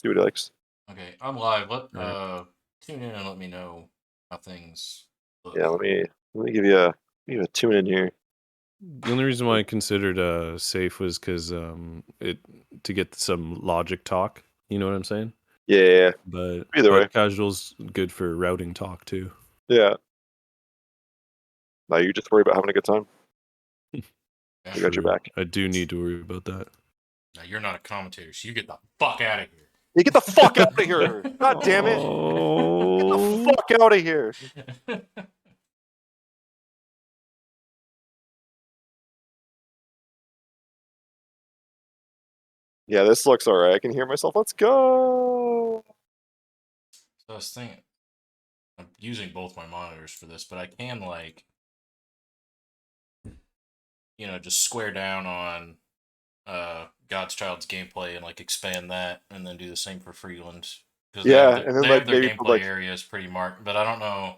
See what he likes. Okay, I'm live. Tune in and let me know how things look. Yeah, let me give you a tune in here. The only reason why I considered safe was because to get some logic talk. You know what I'm saying? Yeah. But Either way. casual's good for routing talk too. Yeah. Now you just worry about having a good time. Yeah. We got your back. I do need to worry about that. Now you're not a commentator, so you get the fuck out of here. You get the fuck out of here! God damn it! Get the fuck out of here! Yeah, this looks alright. I can hear myself. Let's go! So I was thinking, I'm using both my monitors for this, but I can, like, you know, just square down on GodsChild's gameplay and, like, expand that, and then do the same for Freeland. Yeah, and then, like, their maybe gameplay put, like, area is pretty marked, but I don't know.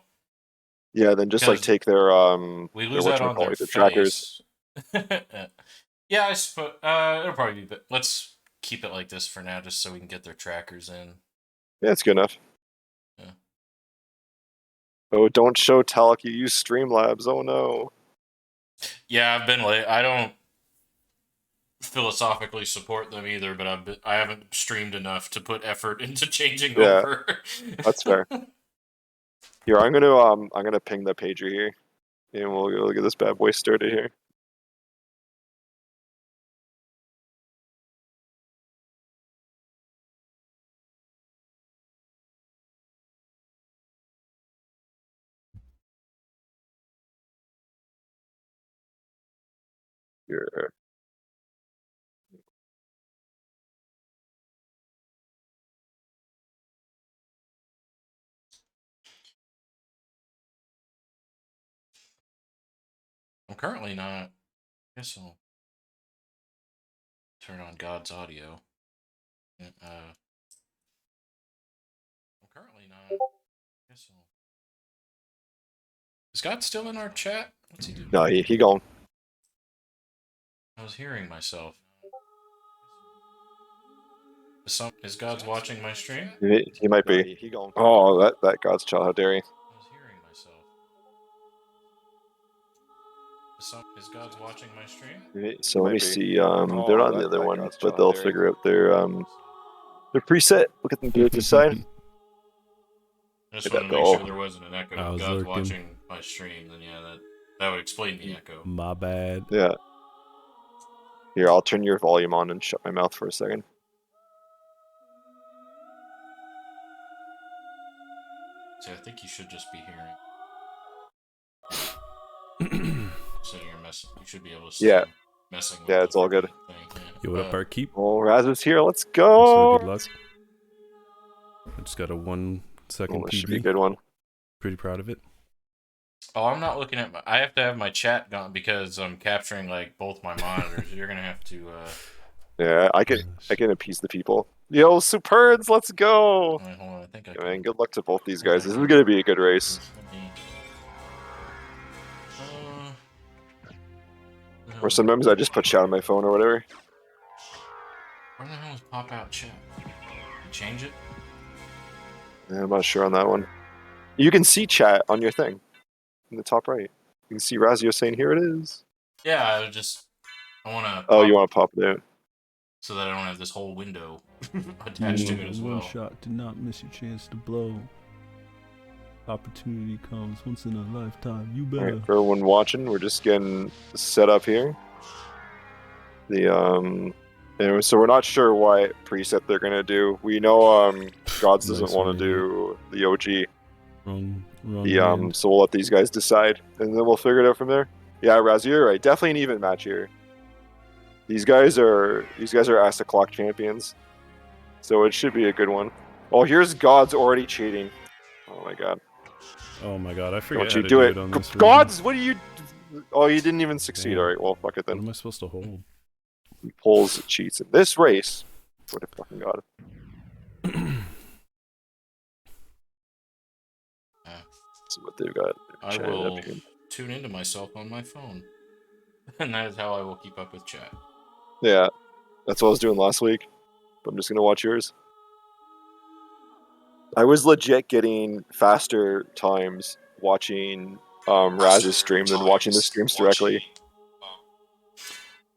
Yeah, then just, like, take their, we lose out on their trackers. Yeah, I suppose, it'll probably be, but let's keep it like this for now, just so we can get their trackers in. Yeah, it's good enough. Yeah. Oh, don't show Talk, you use Streamlabs, oh no. Yeah, I've been late. I don't philosophically support them either, but I haven't streamed enough to put effort into changing over. That's fair. Here, I'm gonna ping the pager here, and we'll get this bad boy started here. Here. I'm currently not. I guess I'll turn on God's audio. I'm currently not. I guess I'll... Is God still in our chat? What's he doing? No, he gone. I was hearing myself. Is God's watching my stream? He might be. He gone. Oh, that GodsChild, how dare he? I was hearing myself. Is God's watching my stream? So let me see. They're not on the other one, but they'll figure out their preset. Look at them do it this side. I just wanted to make sure there wasn't an echo. If God's watching my stream, then yeah, that would explain the echo. My bad. Yeah. Here, I'll turn your volume on and shut my mouth for a second. See, I think you should just be hearing. So you should be able to see messing with it's all good. Yo, what up, Barkeep? Oh, Raz's here. Let's go. Good luck. I just got a 1 second PB. Should be a good one. Pretty proud of it. Oh, I'm not looking at I have to have my chat gone because I'm capturing like both my monitors. You're gonna have to. Yeah, I can appease the people. Yo, Superds, let's go. Wait, hold on, I think man, good luck to both these guys. This is gonna be a good race. Or sometimes I just put chat on my phone or whatever. Where the hell is pop out chat? Change it? Yeah, I'm not sure on that one. You can see chat on your thing in the top right. You can see Razio saying, "Here it is." Yeah, I want to. Oh, you want to pop it out so that I don't have this whole window attached to it as well. One shot, do not miss your chance to blow. Opportunity comes once in a lifetime. You better. All right, for everyone watching, we're just getting set up here. Anyway, so we're not sure what preset they're gonna do. We know Gods doesn't want to do the OG. Wrong so we'll let these guys decide, and then we'll figure it out from there. Yeah, Raz, you're right. Definitely an even match here. These guys are ass to clock champions, so it should be a good one. Oh, here's Gods already cheating. Oh my god. Oh my god, I forget. Don't you do it? Gods, what do you? Oh, you didn't even succeed. All right, well, fuck it then. What am I supposed to hold? He pulls cheats in this race. What a fucking god. See what they've got. I will tune into myself on my phone. And that is how I will keep up with chat. Yeah. That's what I was doing last week. But I'm just going to watch yours. I was legit getting faster times watching Raz's stream than watching the streams directly.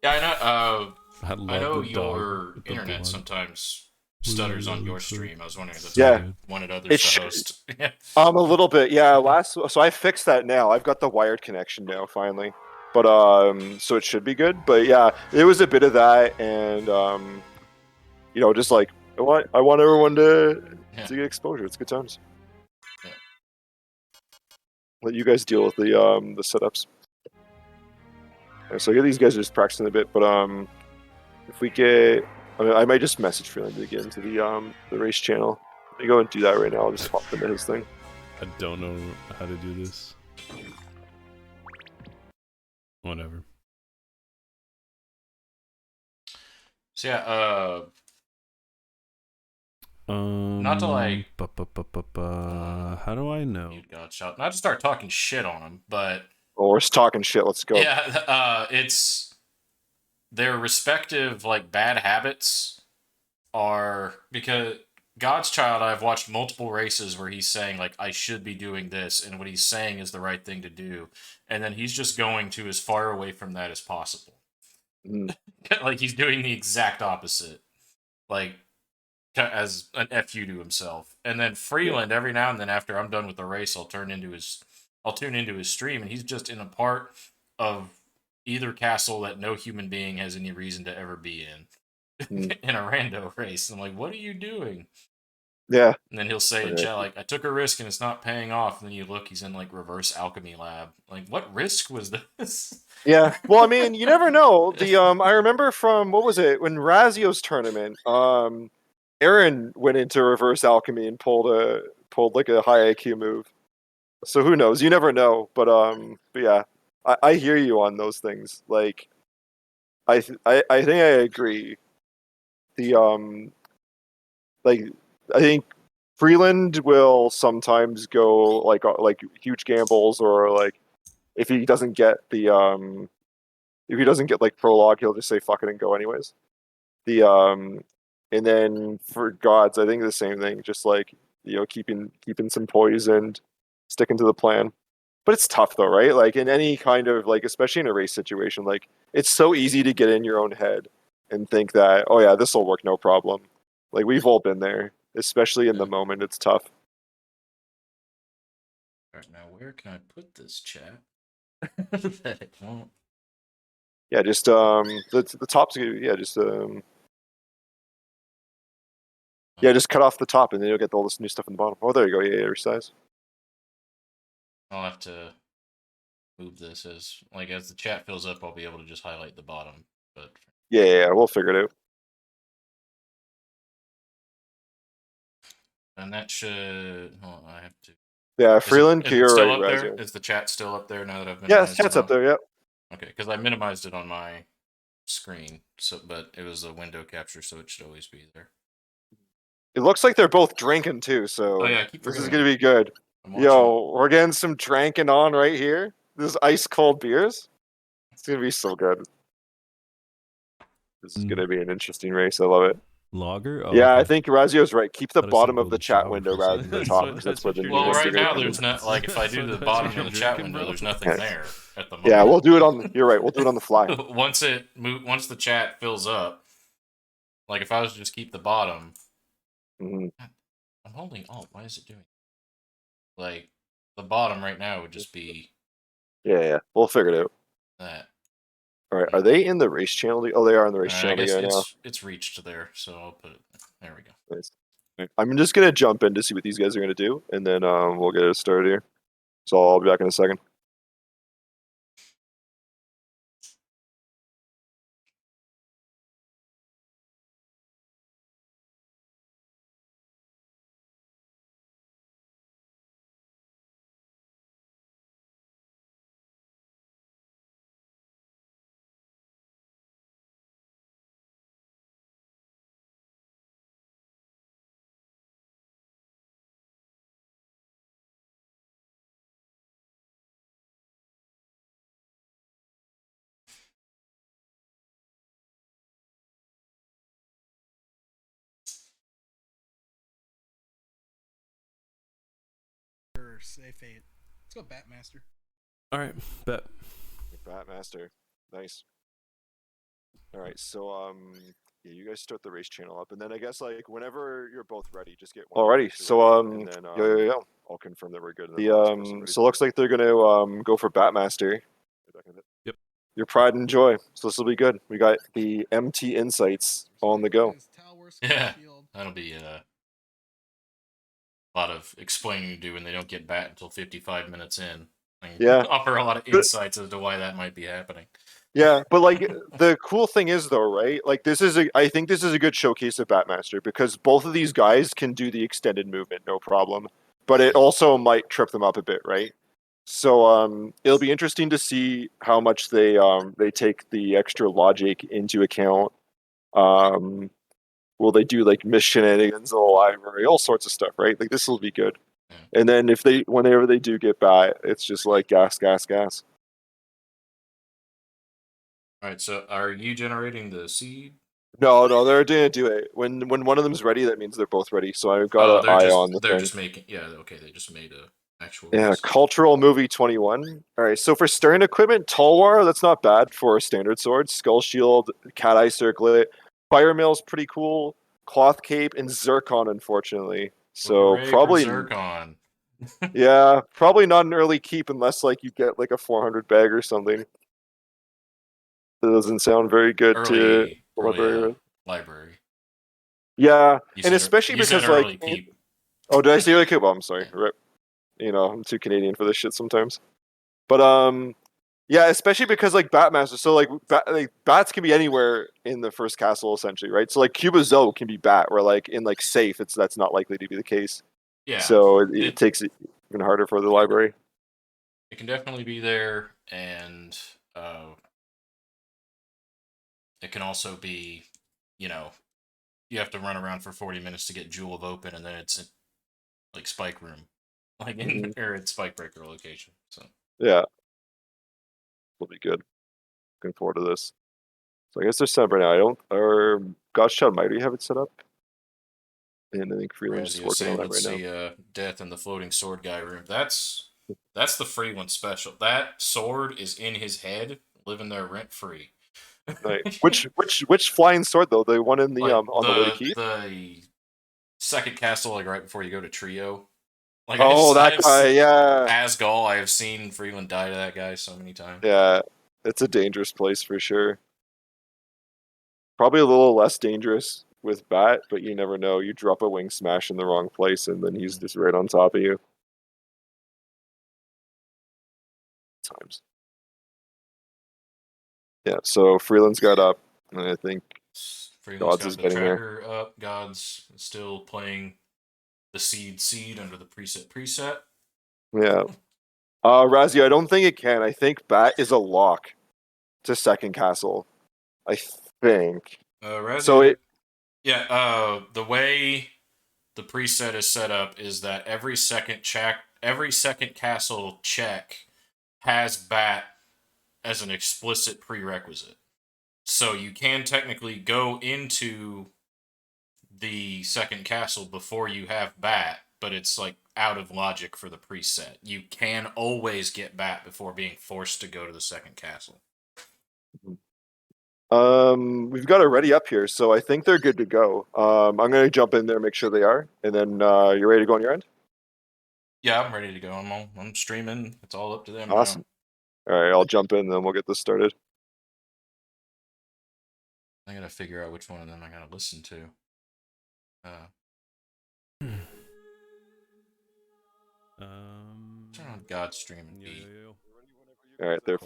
Yeah, I know. I I love know the dog your with the internet blonde. sometimes stutters on your Looks like- stream. I was wondering if that's So why Yeah. you good. wanted others It to sh- host. Yeah. A little bit, yeah. So I fixed that now. I've got the wired connection now, finally. But so it should be good. But yeah, there was a bit of that, and just like I want everyone to get exposure. It's good times. Yeah. Let you guys deal with the setups. Yeah, so these guys are just practicing a bit, but if we get, I might just message Freeland to get into the race channel. Let me go and do that right now. I'll just hop into his thing. I don't know how to do this. Whatever. So yeah, not to like How do I know? mute GodsChild, not to start talking shit on him, but Oh, we're just talking shit. Let's go. yeah, it's their respective like bad habits are because GodsChild, I've watched multiple races where he's saying like I should be doing this, and what he's saying is the right thing to do, and then he's just going to as far away from that as possible. Mm. Like he's doing the exact opposite, like as an fu to himself. And then Freeland, every now and then after I'm done with the race, I'll tune into his stream, and he's just in a part of either castle that no human being has any reason to ever be in in a rando race. I'm like, what are you doing? Yeah. And then he'll say in chat, like, I took a risk and it's not paying off. And then you look, he's in like reverse alchemy lab. Like, what risk was this? Yeah. Well, I mean, you never know. I remember from what was it when Razio's tournament? Aaron went into reverse alchemy and pulled like a high IQ move. So who knows? You never know. But yeah, I hear you on those things. Like, I think I agree. The like I think Freeland will sometimes go like huge gambles, or like if he doesn't get like prologue, he'll just say fuck it and go anyways. The and then for gods, I think the same thing, just like keeping some poise and sticking to the plan. But it's tough though, right? Like in any kind of like, especially in a race situation, like it's so easy to get in your own head and think that, oh yeah, this will work no problem. Like we've all been there, especially in the moment. It's tough. All right, now where can I put this chat? That it won't. Yeah, just the top's just cut off the top, and then you'll get all this new stuff in the bottom. Oh, there you go. Yeah, resize. I'll have to move this as the chat fills up. I'll be able to just highlight the bottom. But Yeah, we'll figure it out. and that should. Oh, I have to. Yeah, Freeland, is it you're still right, up there? Razio. Is the chat still up there now that I've Yeah, minimized chat's it up there. Yeah. Okay, because I minimized it on my screen, but it was a window capture, so it should always be there. It looks like they're both drinking too, so Oh yeah, I keep this is forgetting. gonna be good. Yo, we're getting some drinking on right here. This ice cold beers. It's gonna be so good. This is gonna be an interesting race. I love it. Lager? Oh, Yeah, okay. I think Razio's right. Keep the Thought it said bottom of the golden chat shower window for a rather second. than the That's top, what- because that's that's where what the you're new Well, ones are right gonna now come in. there's not like if I do the bottom of the chat window, there's nothing there at the moment. Yeah, we'll do it on. You're right. We'll do it on the fly. once the chat fills up, like if I was to just keep the bottom, Mhm. I'm holding Alt. Why is it doing? Like the bottom right now would just be Yeah, we'll figure it out. that. All right, are they in the race channel? Oh, they are in the race I channel guess together now. it's reached there, so I'll put it. There we go. Nice. I'm just gonna jump in to see what these guys are gonna do, and then we'll get it started here. So I'll be back in a second. Say fate. Let's go Batmaster. All right, bet. Batmaster. Nice. All right, so yeah, you guys start the race channel up, and then I guess like whenever you're both ready, just get one. Alrighty, so and then yeah, I'll confirm that we're good. So looks like they're gonna go for Batmaster. Yep. Your pride and joy. So this will be good. We got the MT Insights on the go. Yeah, that'll be a lot of explaining to do when they don't get bat until 55 minutes in. Yeah. Offer a lot of insights as to why that might be happening. Yeah, but like the cool thing is though, right? Like I think this is a good showcase of Batmaster because both of these guys can do the extended movement, no problem. But it also might trip them up a bit, right? So it'll be interesting to see how much they take the extra logic into account. Will they do like miss shenanigans in the library, all sorts of stuff, right? Like this will be good. Yeah. And then whenever they do get bat, it's just like gas, gas, gas. All right, so are you generating the seed? No, they're gonna do it. When one of them's ready, that means they're both ready. So I've got an eye on the they're thing. just making okay, they just made a actual Yeah, race. cultural movie 21. All right, so for stirring equipment, Talwar, that's not bad for a standard sword. Skull shield, cat eye circlet, fire mail's pretty cool. Cloth cape and zircon, unfortunately. So Hooray for probably Zircon. yeah, probably not an early keep unless like you get like a 400 bag or something. That doesn't sound very good to Library. Yeah, You and said especially you said because early like keep. oh, did I say early keep? Oh, I'm sorry. Yeah. Rip. You know, I'm too Canadian for this shit sometimes. But yeah, especially because like Batmaster, so like bats can be anywhere in the first castle essentially, right? So like Cuba Zoo can be bat, where like in like safe, that's not likely to be the case. Yeah. So it takes it even harder for the library. It can definitely be there, and it can also be, you know, you have to run around for 40 minutes to get Jewel of Open, and then it's in, like Spike Room, like in or at Spike Breaker location. So Yeah, will be good. Looking forward to this. So I guess they're set up right now. I don't, or GodsChild might already have it set up. And I think Freeland's just working on that let's right see, now. Death in the Floating Sword Guy room. That's the Freeland special. That sword is in his head, living there rent free. Right. Which flying sword though? The one in the Like on the way to keep? the second castle, like right before you go to Trio. Like Oh, that guy, yeah. Asgol, I have seen Freeland die to that guy so many times. Yeah, it's a dangerous place for sure. Probably a little less dangerous with Bat, but you never know. You drop a wing smash in the wrong place, and then he's just right on top of you. Times. Yeah, so Freeland's got up, and I think Freeland's Gods is got the getting there. tracker up. Gods still playing the seed under the preset. Yeah. Razzie, I don't think it can. I think Bat is a lock to second castle. I think. Razzie, So the way the preset is set up is that every second castle check has Bat as an explicit prerequisite. So you can technically go into the second castle before you have Bat, but it's like out of logic for the preset. You can always get Bat before being forced to go to the second castle. We've got it ready up here, so I think they're good to go. I'm gonna jump in there, make sure they are, and then you're ready to go on your end? Yeah, I'm ready to go. I'm streaming. It's all up to them Awesome. now. All right, I'll jump in, and then we'll get this started. I gotta figure out which one of them I gotta listen to. Turn on God stream and be. All right, they're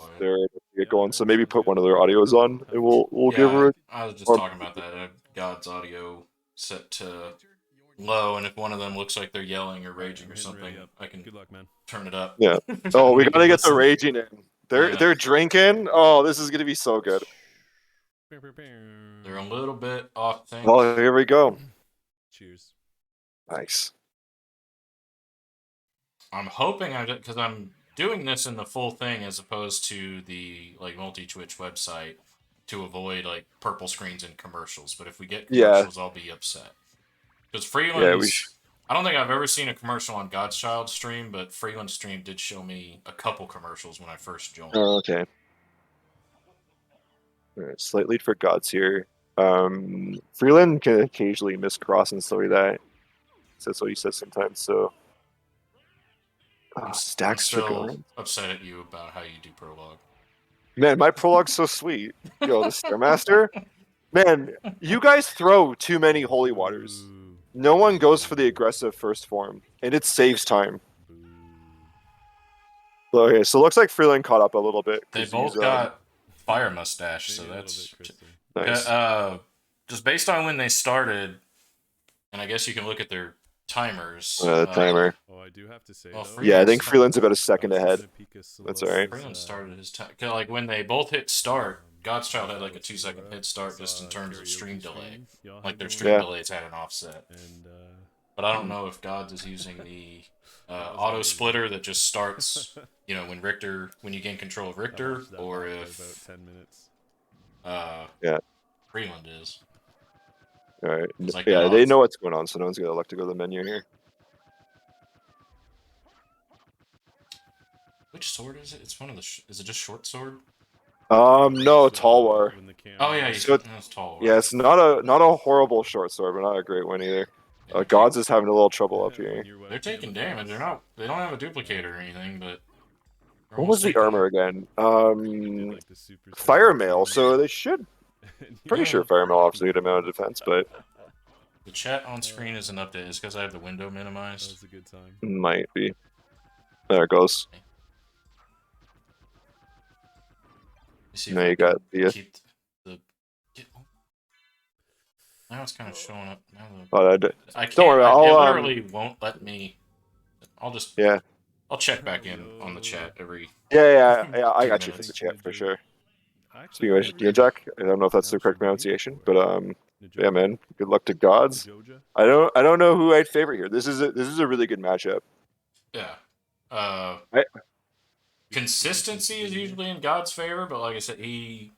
get going. So maybe put one of their audios on, and we'll give her. I was just talking about that. God's audio set to low, and if one of them looks like they're yelling or raging or something, I can Good luck, man. turn it up. Yeah. Oh, we gotta get the listen. raging in. They're drinking. Oh, this is gonna be so good. They're a little bit off sync. Well, here we go. Cheers. Nice. I'm hoping because I'm doing this in the full thing as opposed to the like multi-Twitch website to avoid like purple screens and commercials. But if we get commercials, I'll be upset. Because Freeland's I don't think I've ever seen a commercial on GodsChild stream, but Freeland stream did show me a couple commercials when I first joined. Oh, okay. All right, slight lead for Gods here. Freeland can occasionally miss cross and stuff like that. So that's what he says sometimes. So I'm stacks for still Gods. upset at you about how you do prologue. Man, my prologue's so sweet. Yo, the Stairmaster. Man, you guys throw too many holy waters. Boo. No one goes for the aggressive first form, and it saves time. Boo. Okay, so it looks like Freeland caught up a little bit. They 'cause both he's, got fire mustache, so Maybe a little that's bit, Kristen. nice. just based on when they started, and I guess you can look at their timers. Timer. Oh, I do have to say. Well, though, Yeah, I think Freeland's Freeland's about a I second was ahead. thinking of Pika That's all right. Freeland Solo's, started his time. Like when they both hit start, GodsChild had like a 2-second head start just in terms of karaoke stream delay. Y'all Like their had stream Yeah. delays had an offset. And But I don't know if Gods is using the auto splitter that just starts, you know, when you gain control of I Richter, watched that or for if about 10 minutes. Yeah. Freeland is. All right. It's like Yeah, the they odds. know what's going on, so no one's gonna look to go to the menu here. Which sword is it? It's one of the. Is it just short sword? No, So, Tall War. when the camera- Oh yeah, So that's tall. Yeah, it's not a horrible short sword, but not a great one either. Gods is having a little trouble up when here. your They're webcam taking damage. They don't have a duplicator or anything, but. they're What was almost the taking- armor again? did, like, the super Fire saiyan mail. thing. So they should. Pretty sure fire mail obviously a good amount of defense, but The chat on screen isn't updated. It's because I have the window That minimized. was a good time. might be. There it goes. See if Now I you got can the. keep the. Now it's kind of showing up. Now Oh, I can't. don't worry, It I'll literally won't let me. I'll just. yeah, I'll check back in on the chat every. yeah. I 2 got you for minutes. the chat for sure. Actually, Speaking of I've never Jack, I don't know if that's the correct pronunciation, but Nijoja? yeah, man. Good luck to Gods. Nijoja? I don't know who I'd favor here. This is a really good matchup. Yeah. I- Consistency is usually in God's favor, but like I said, he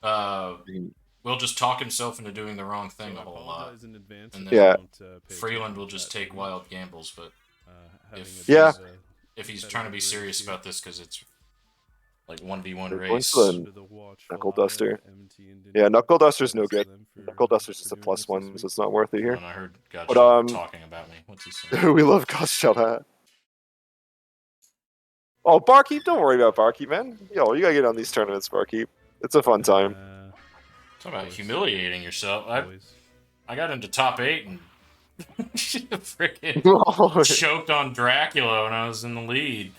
will just talk himself into doing the wrong thing So a I whole lot. apologize in advance And if then I Yeah. don't, pay Freeland attention will to just that take too wild much. gambles, but Having if- a Yeah. bit of a if he's competitive trying to be race serious here. about this because it's like 1v1 We're going race. to the Under the watchful Knuckle eye Duster. of MT and Yeah, Dinner. Knuckle Duster's Shout no outs to good. them for- Knuckle Duster's just for a doing plus this one, this so week. it's not worth it here. And I heard God's But, talking about me. What's he saying? We love GodsChild hat. Oh, Barkeep, don't worry about Barkeep, man. Yo, you gotta get on these tournaments, Barkeep. It's a fun time. Talk about Boys. humiliating yourself. Boys. I got into top 8 and freaking Oh, choked on Dracula when I was in the lead.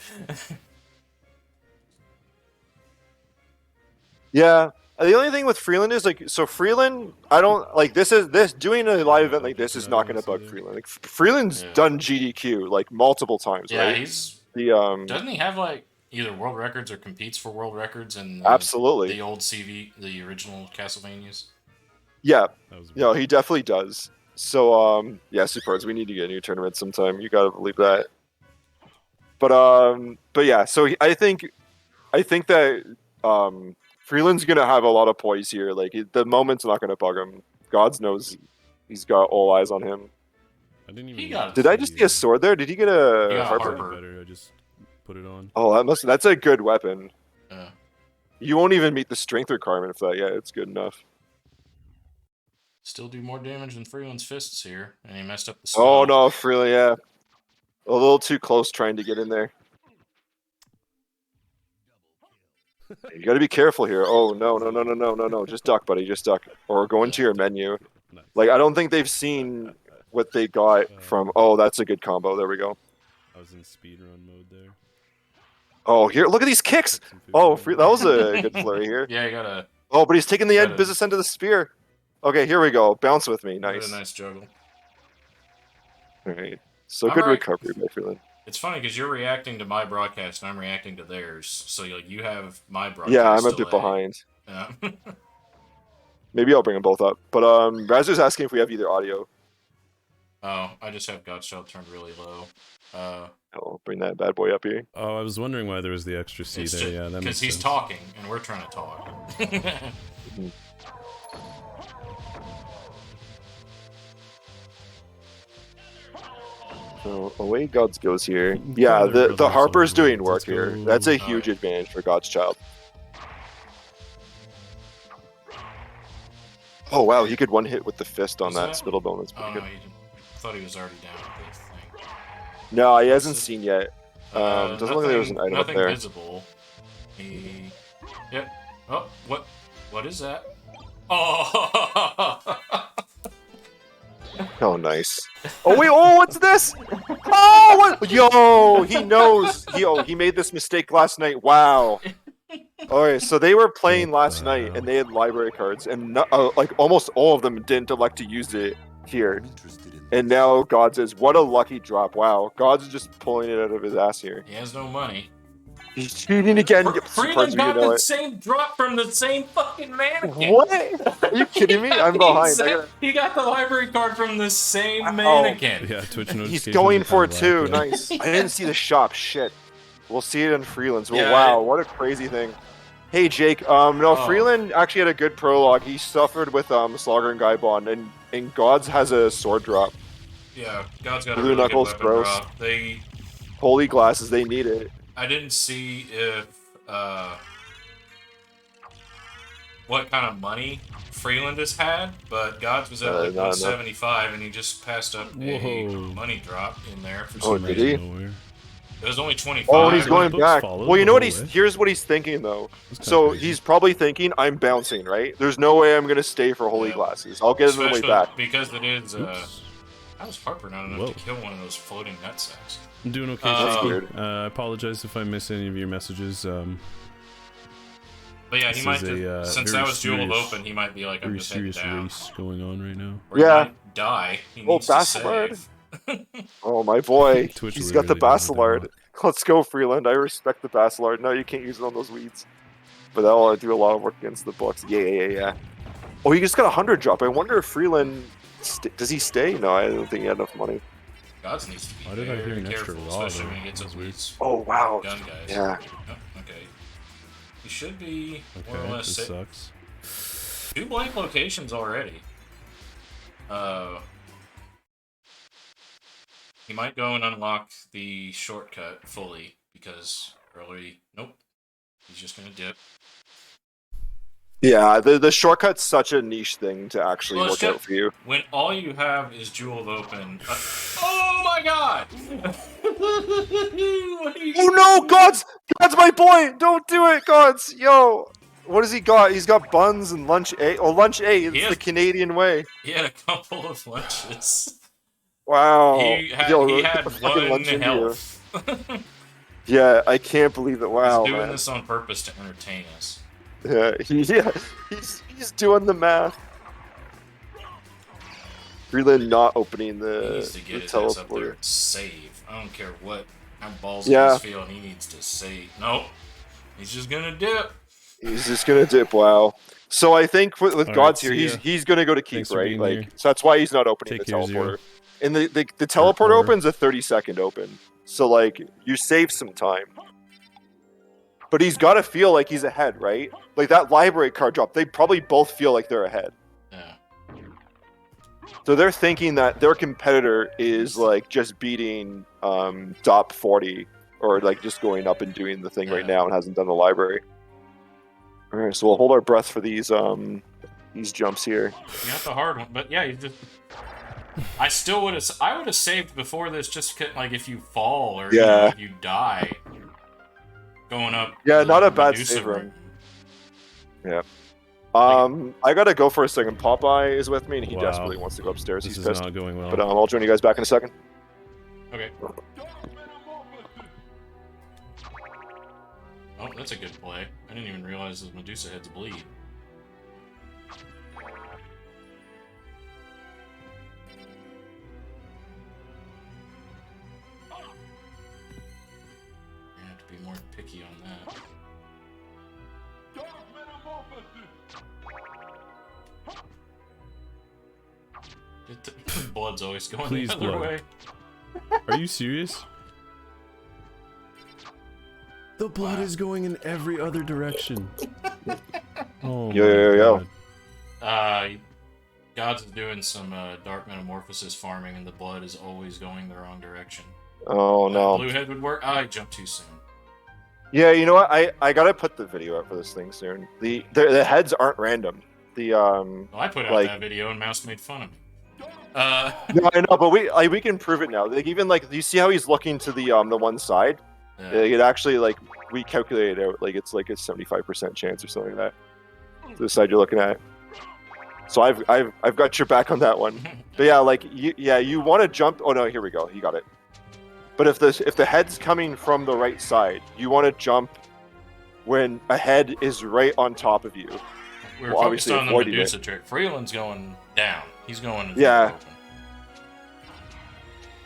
yeah. The only thing with Freeland is like, so Freeland, I don't like this doing a live event like this is not gonna bug Freeland. Like Freeland's Yeah. done GDQ like multiple times, Yeah, right? he's The doesn't he have like either world records or competes for world records in absolutely, the old CV, the original Castlevanias? yeah. That was No, he definitely does. So yeah, Superards, we need to get a new tournament sometime. You gotta believe that. But yeah, so I think that Freeland's gonna have a lot of poise here. Like the moment's not gonna bug him. Gods knows he's got all eyes on him. I didn't even He need got- to Did I just see, see a sword there? Did he get a He got a Harper? Harper. Better, I just put it on. Oh, that's a good weapon. Yeah. You won't even meet the strength requirement for that. Yeah, it's good enough. Still do more damage than Freeland's fists here, and he messed up the Oh spell. no, Freeland, yeah. A little too close trying to get in there. You got to be careful here. Oh no! Just duck, buddy. Just duck, or go into your menu. Nice. Like I don't think they've seen what they got from. Oh, that's a good combo. There we go. I was in speedrun mode there. Oh, here, look at these kicks. Took some food Oh, on that was a good flurry here. Yeah, you gotta Oh, but he's taking the Got end it. business end of the spear. Okay, here we go. Bounce with me. do Nice. a nice juggle. All right. So I'm good right. recovery by Freeland. It's funny because you're reacting to my broadcast and I'm reacting to theirs. So like you have my broadcast. Yeah, I'm a bit delay. behind. Yeah. Maybe I'll bring them both up. But Razer's asking if we have either audio. Oh, I just have GodsChild turned really low. I'll bring that bad boy up here. Oh, I was wondering why there was the extra C It's there. just Yeah, that makes because he's sense. talking and we're trying to talk. So away Gods goes here. You Yeah, got it, the brothers, Harper's all doing right, work let's here. go. That's a Oh, huge yeah. advantage for GodsChild. Oh wow, he could one hit with the fist on Was that that? spittle bone. That's Oh pretty no, good. he didn't. I thought he was already down with this thing. No, he hasn't This is- seen yet. Doesn't look like there was an item up nothing there. visible. He... Yep. Oh, what? What is that? Oh! Oh, nice. Oh wait, oh, what's this? Oh, what? Yo, he knows. He made this mistake last night. Wow. Alright, so they were playing What last the night, hell? and they had library cards, and like almost all of them didn't elect to use it here. And now Gods is what a lucky drop! Wow, Gods is just pulling it out of his ass here. He has no money. He's cheating again. Freeland You got know the it. same drop from the same fucking mannequin. What? Are you kidding me? I'm behind. He got the library card from the same Wow. mannequin. Yeah, Twitch notifications. He's going are for kinda it too. whack, yeah. Nice. I didn't see the shop. Shit. We'll see it in Freeland's. Well, Yeah, wow, what a crazy thing. Hey Jake. No, Oh. Freeland actually had a good prologue. He suffered with Slogger and Gaibon, and Gods has a sword drop. Yeah, God's got a Blue really Knuckles, good weapon gross. drop. Holy glasses, they need it. I didn't see if what kind of money Freeland has had, but Gods was at like not enough. 175, and he just passed up a Whoa. money drop in there for Oh, some did reason. he? Nowhere. It was only 25. Oh, and he's Five. going Books back. follow Well, you the know what whole he's way. here's what he's thinking though. That's kinda So crazy. he's probably thinking, I'm bouncing, right? There's no way I'm gonna stay for holy Yeah. glasses. I'll get it on the way Especially back. because it is. Oops. How was Harper not enough Whoa. to kill one of those floating nutsacks? I'm doing okay. That's Jake. weird. I apologize if I miss any of your messages. But yeah, This he might. is a, Since very that was Jewel of serious- Open, he might be like, I'm Very just heading serious down. race going on right now. Or he Yeah. might die. He Oh, needs to Bastard. save. Oh my boy. Twitch He's really, got the really doesn't have Basilard. Let's go, Freeland. I respect the Basilard. No, you can't use it on those weeds. But that'll do a lot of work against the books. Yeah. Oh, he just got a 100 drop. I wonder if Freeland... does he stay? No, I don't think he had enough money. Gods needs to be Why did I hear very an extra careful, raw, especially though? when he gets That's those weird. weeds. Oh, wow. Gun guys. Yeah. Oh, okay. He should be more or Okay, less this safe. sucks. 2 blank locations already. He might go and unlock the shortcut fully because early. Nope. He's just gonna dip. Yeah, the shortcut's such a niche thing to actually Well, work shit. out for you. When all you have is Jewel of Open. Oh my god! Oh no, Gods! Gods, my boy! Don't do it, Gods! Yo! What has he got? He's got buns and lunch A. Oh, lunch A. It's has- the Canadian way. He had a couple of lunches. Wow. He had, Yo, he the had fucking one lunch India. health. Yeah, I can't believe it. Wow, He's doing man. this on purpose to entertain us. Yeah, he's doing the math. Freeland not opening He the, needs to the get his ass up there teleporter. and save. I don't care how ballsy Yeah. he's feeling. He needs to save. Nope. He's just gonna dip. He's just gonna dip. Wow. So I think with Alright, Gods here, see ya. he's gonna go to keep, Thanks for right? being Like, here. so that's why he's not opening Take the care, teleporter. Zero. And the teleporter Quarter. opens a 30-second open, so like you save some time. But he's got to feel like he's ahead, right? Like that library card drop, they probably both feel like they're ahead. Yeah. So they're thinking that their competitor is like just beating top 40 or like just going up and doing the thing right Yeah. now and hasn't done the library. All right, so we'll hold our breath for these jumps here. You got the hard one, but yeah, you just. I still would have. I would have saved before this, just like if you fall or Yeah. if you die, going up. Yeah, the not a bad Medusa save room. I gotta go for a second. Popeye is with me, and he Wow. desperately wants to go upstairs. This He's is pissed. not going well. But I'll join you guys back in a second. Okay. Oh, that's a good play. I didn't even realize those Medusa heads bleed. You have to be more picky on that. Blood's always going Please, the other blood. way. Are you serious? The blood is going in every other direction. Oh Yo, my yo, yo. God. Gods is doing some dark metamorphosis farming, and the blood is always going the wrong direction. Oh no. Blue head would work. I jumped too soon. Yeah, you know what? I gotta put the video out for this thing soon. The heads aren't random. The Well, I put out like that video, and Mouse made fun of me. no, I know, but we can prove it now. Like even like you see how he's looking to the one side. Yeah. Like, it actually like we calculated out like it's like a 75% chance or something like that. The side you're looking at. So I've got your back on that one. But yeah, like you want to jump. Oh no, here we go. You got it. But if the head's coming from the right side, you want to jump when a head is right on top of you. We were Well, focused obviously on the avoiding Medusa trick. Freeland's going down. He's going Yeah. open.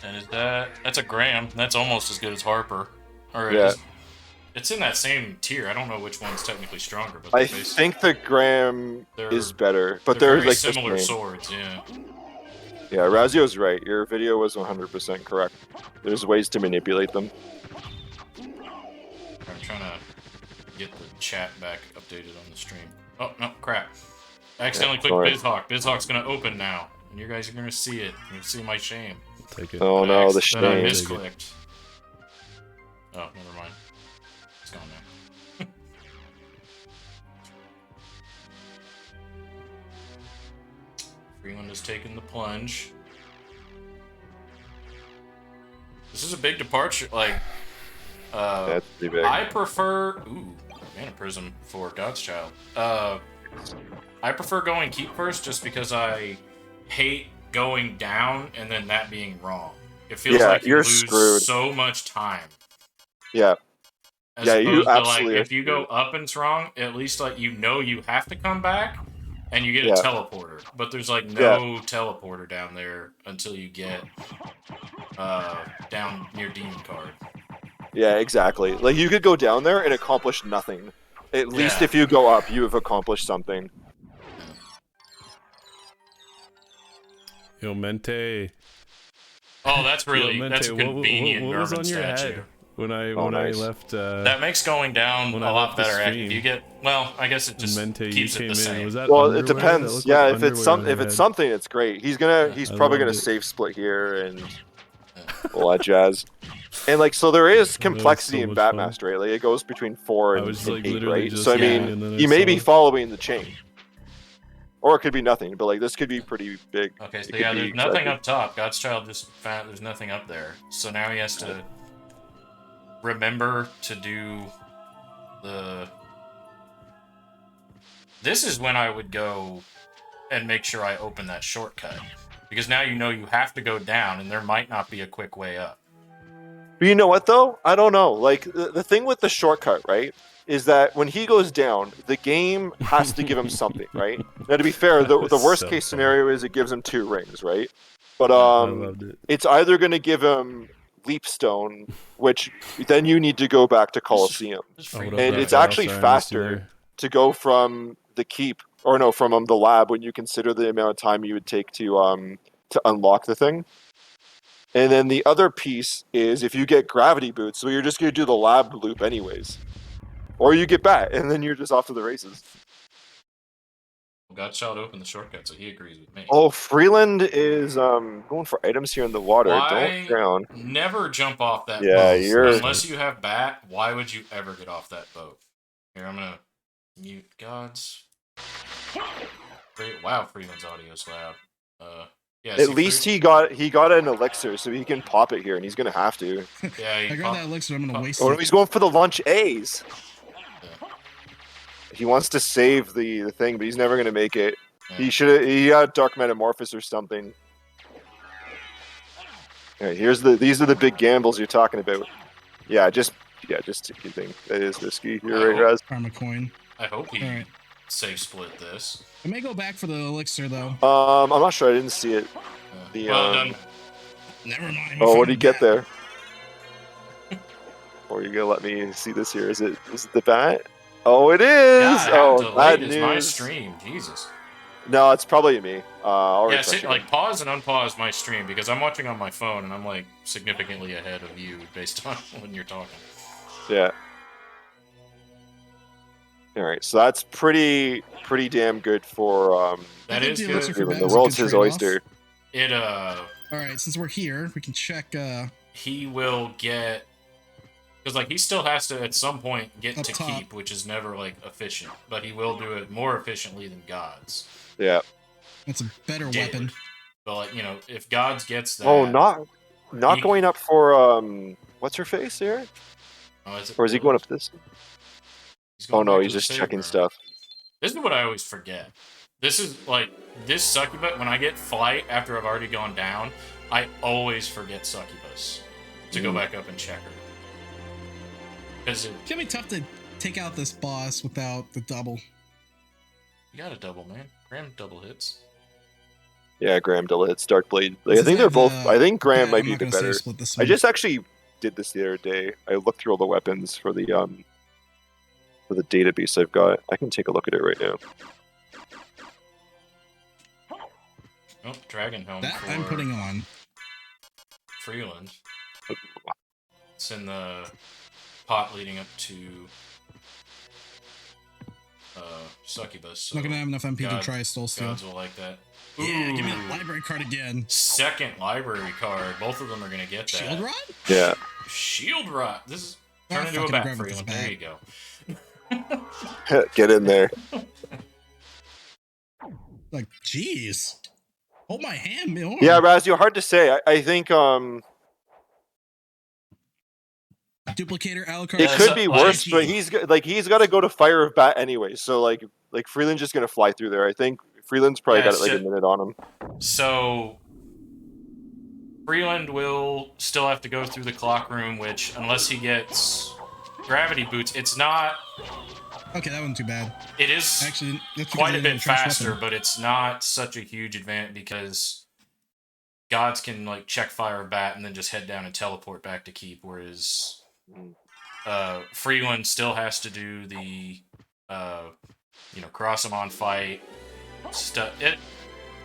And is that's a Graham. That's almost as good as Harper. Or Yeah. it's in that same tier. I don't know which one's technically stronger, but I think the Graham is better, but they're they're very like similar the same. swords. Yeah. Yeah, Razio's right. Your video was 100% correct. There's ways to manipulate them. I'm trying to get the chat back updated on the stream. Oh no, crap! I accidentally clicked sorry. BizHawk. BizHawk's gonna open now, and you guys are gonna see it. You're gonna see my shame. Take it. Oh no, the Then I shame. misclicked. Oh, never mind. It's gone now. Freeland has taken the plunge. This is a big departure. Like, That's pretty big. I prefer. Ooh, Mana Prism for GodsChild. I prefer going keep first just because I hate going down and then that being wrong. It feels like you you're lose screwed. so much time. Yeah. As Yeah, you opposed to, absolutely like, are if you go up and it's wrong, at least like you know you have to come back and you get Yeah. a teleporter. But there's like no teleporter down there until you get down near Demon Card. Yeah, exactly. Like you could go down there and accomplish nothing. At least Yeah. if you go up, you have accomplished something. Yo, Mente. Oh, that's really Yo, that's a Mente, convenient what was Nerman on your statue. head when I nice. left? That makes going down when a I lot left the better. stream. You get I guess it just Mente, you keeps it came the in. same. Was that Well, underwear? it That depends. looked Yeah, like if it's underwear on your head. something, it's great. He's I probably gonna loved it. save split here and all that jazz. And like so, there is complexity so in much fun. Batmaster, right? Like it goes between 4 I and, was and like 8, literally right? just So I looking, mean, and then I he may saw be it. following the chain, or it could be nothing. But like this could be pretty big. Okay, It so could yeah, be there's nothing exactly- up top. GodsChild just found there's nothing up there. So now he has to remember to do the. This is when I would go and make sure I open that shortcut. Because now you know you have to go down, and there might not be a quick way up. But you know what though? I don't know. Like the thing with the shortcut, right, is that when he goes down, the game has to give him something, right? Now to be fair, the That was worst so case funny. scenario is it gives him 2 rings, right? But I loved it. it's either going to give him Leapstone, which then you need to go back to Coliseum. Just I freaking would've And brought it's Kyle actually Shine, I missed you faster there. to go from the keep, or no, from the lab when you consider the amount of time you would take to unlock the thing. And then the other piece is if you get gravity boots, so you're just going to do the lab loop anyways. Or you get Bat, and then you're just off to the races. GodsChild opened the shortcut, so he agrees with me. Oh, Freeland is going for items here in the water. Why Don't drown. never jump off that Yeah, boat? you're- Unless you have Bat, why would you ever get off that boat? Here, I'm gonna mute Gods. Wow, Freeland's audio is loud. Yeah. At least he got an elixir, so he can pop it here, and he's going to have to. Yeah, I grab that elixir, I'm gonna waste Oh, no, it. he's going for the lunch A's. Yeah. He wants to save the thing, but he's never going to make it. Yeah. He got Dark Metamorphosis or something. Yeah, these are the big gambles you're talking about. just take your thing. That is risky. You're right, Raz. Karma coin. I hope he Alright. safe split this. I may go back for the elixir though. I'm not sure. I didn't see it. The, Well done. Never mind. Oh, what did he get there? Or you gonna let me see this here? Is it the bat? Oh, it is. God, how Oh, delayed bad is my news. stream? Jesus. No, it's probably me. I'll Yeah, refresh it. like pause and unpause my stream because I'm watching on my phone and I'm like significantly ahead of you based on when you're talking. Yeah. All right, so that's pretty damn good for That I think is the good. elixir for Freeland. bat The was a world's good his trade-off. oyster. It All right, since we're here, we can check. he will get, because like he still has to at some point get Up to top. keep, which is never like efficient, but he will do it more efficiently than Gods Yeah. That's a better did. weapon. But like, you know, if Gods gets that, Oh, not He- going up for what's her face here? oh, is it Or is he going Willard? up this? He's Oh going no, back he's to the just save checking room. stuff. This is what I always forget. This is like this succubus. When I get flight after I've already gone down, I always forget succubus to go back up and check her. Because It's gonna be tough to take out this boss without the double. you got a double, man. Graham double hits. Yeah, Graham Dilla hits Dark Blade. Like, I Since think they're have both. the I think Graham bat, might I'm be a not bit gonna say better. split this I one. just actually did this the other day. I looked through all the weapons for the database I've got. I can take a look at it right now. Oh, Dragon Helm that for I'm putting on. Freeland. It's in the pot leading up to succubus. So I'm not gonna have enough MP God- to try Stole Steel. Gods will like that. Yeah, give me Ooh. that library card again. Second library card. Both of them are gonna get that. Shield Rod? Yeah. Shield Rod. This is Ah, turn into a fucking bat, grab with this Freeland. There you go. Get in there. Like, jeez. Hold my hand, man. Yeah, Razio, hard to say. I think Duplicator, Alucard. it Yeah, could so, be like- worse, but he's got to go to Fire of Bat anyway. So like Freeland's just gonna fly through there. I think Freeland's probably Yeah, got like a so- minute on him. So Freeland will still have to go through the clock room, which unless he gets gravity boots, it's not. Okay, that wasn't too bad. It is Actually, that's quite a because I bit didn't trash faster, weapon. but it's not such a huge advantage because Gods can like check Fire of Bat and then just head down and teleport back to keep, whereas Freeland still has to do the cross him on fight stuff.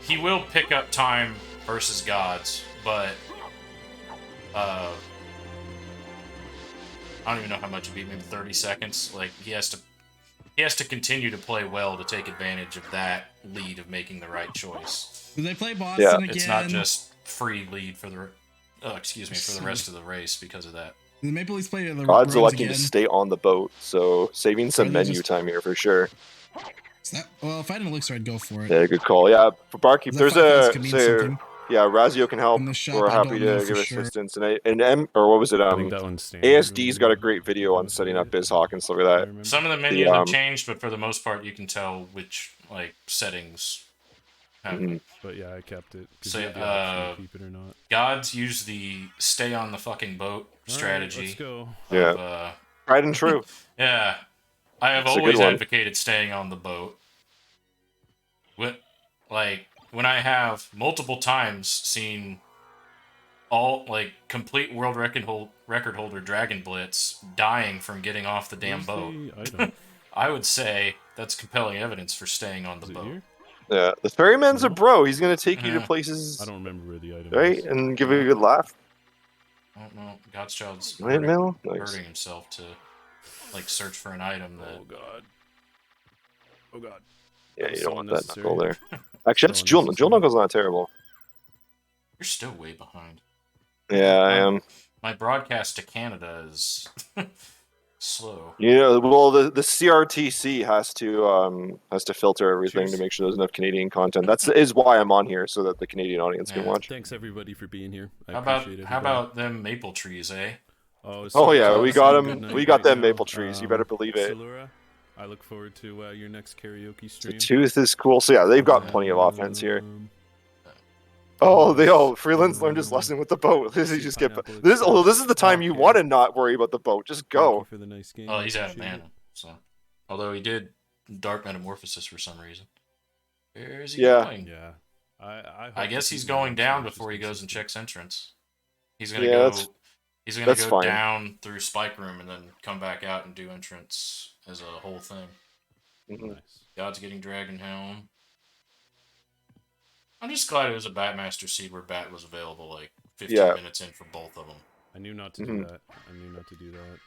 He will pick up time versus Gods, but I don't even know how much it'd be, maybe 30 seconds. Like he has to continue to play well to take advantage of that lead of making the right choice. Did they play Boston Yeah. again? It's not just free lead for the for the rest of the race because of that. Did the Maple Leafs play the God's Bruins electing again? to stay on the boat, so saving some Or they menu just- time here for sure. Is that, well, if I had an elixir, I'd go for it. Yeah, good call. Yeah, for Barkeep, That there's 5 minutes a could mean so, something. yeah, Razio can help. In the shop, We're I happy don't know to for give sure. assistance, and M or what was it? I think that one's standard. ASD's got a great video on setting up BizHawk and stuff like that. Some of the menus have changed, but for the most part, you can tell which like settings. Have Mhm. But yeah, I kept it. 'cause So, you had the option to keep it or not. Gods use the stay on the fucking boat strategy. Let's go. Yeah. Of, Tried and true. yeah, I have It's a good always one. advocated staying on the boat. When I have multiple times seen all like complete world record holder Dragon Blitz dying from getting off the damn Where's boat, the item? I would say that's compelling evidence for staying on the Is it boat. here? Yeah, the ferryman's a No. bro. He's gonna take you to Mhm. places, I don't remember where the item right, is. and give you a good laugh. I don't know. GodsChild's Right, Mel? Nice. hurting himself to like search for an item that. Oh god. Oh god. Yeah, That's you so don't want that unnecessary. knuckle there. Actually, that's So Jewel. unnecessary. Jewel Knuckle's not terrible. You're still way behind. Yeah, I am. My broadcast to Canada is slow. You know, well, the CRTC has to filter everything Cheers. to make sure there's enough Canadian content. Is why I'm on here, so that the Canadian audience can Yeah. watch. Thanks everybody for being here. I How about appreciate it. how about them maple trees, eh? Oh yeah, we got them. We got them maple trees. You better believe it. Salura, I look forward to your next karaoke The stream. tooth is cool. So yeah, they've got plenty of offense here. Oh, Freeland's learned his lesson with the boat. This is just get Pineapple this. Oh, this is the time Express. you want to not worry about the boat. Just Thank you go. for the nice game. Oh, he's out of Appreciate mana. it. So, although he did Dark Metamorphosis for some reason. Where is he Yeah. going? Yeah. I I hope guess this he's is going not down so before he goes and consistent. checks entrance. He's gonna Yeah, go. that's- He's gonna that's go fine. down through Spike Room and then come back out and do entrance as a whole thing. Mhm. Nice. God's getting Dragon Helm. I'm just glad it was a Batmaster seed where Bat was available like 15 Yeah. minutes in for both of them. I knew not to Mhm. do that. I knew not to do that.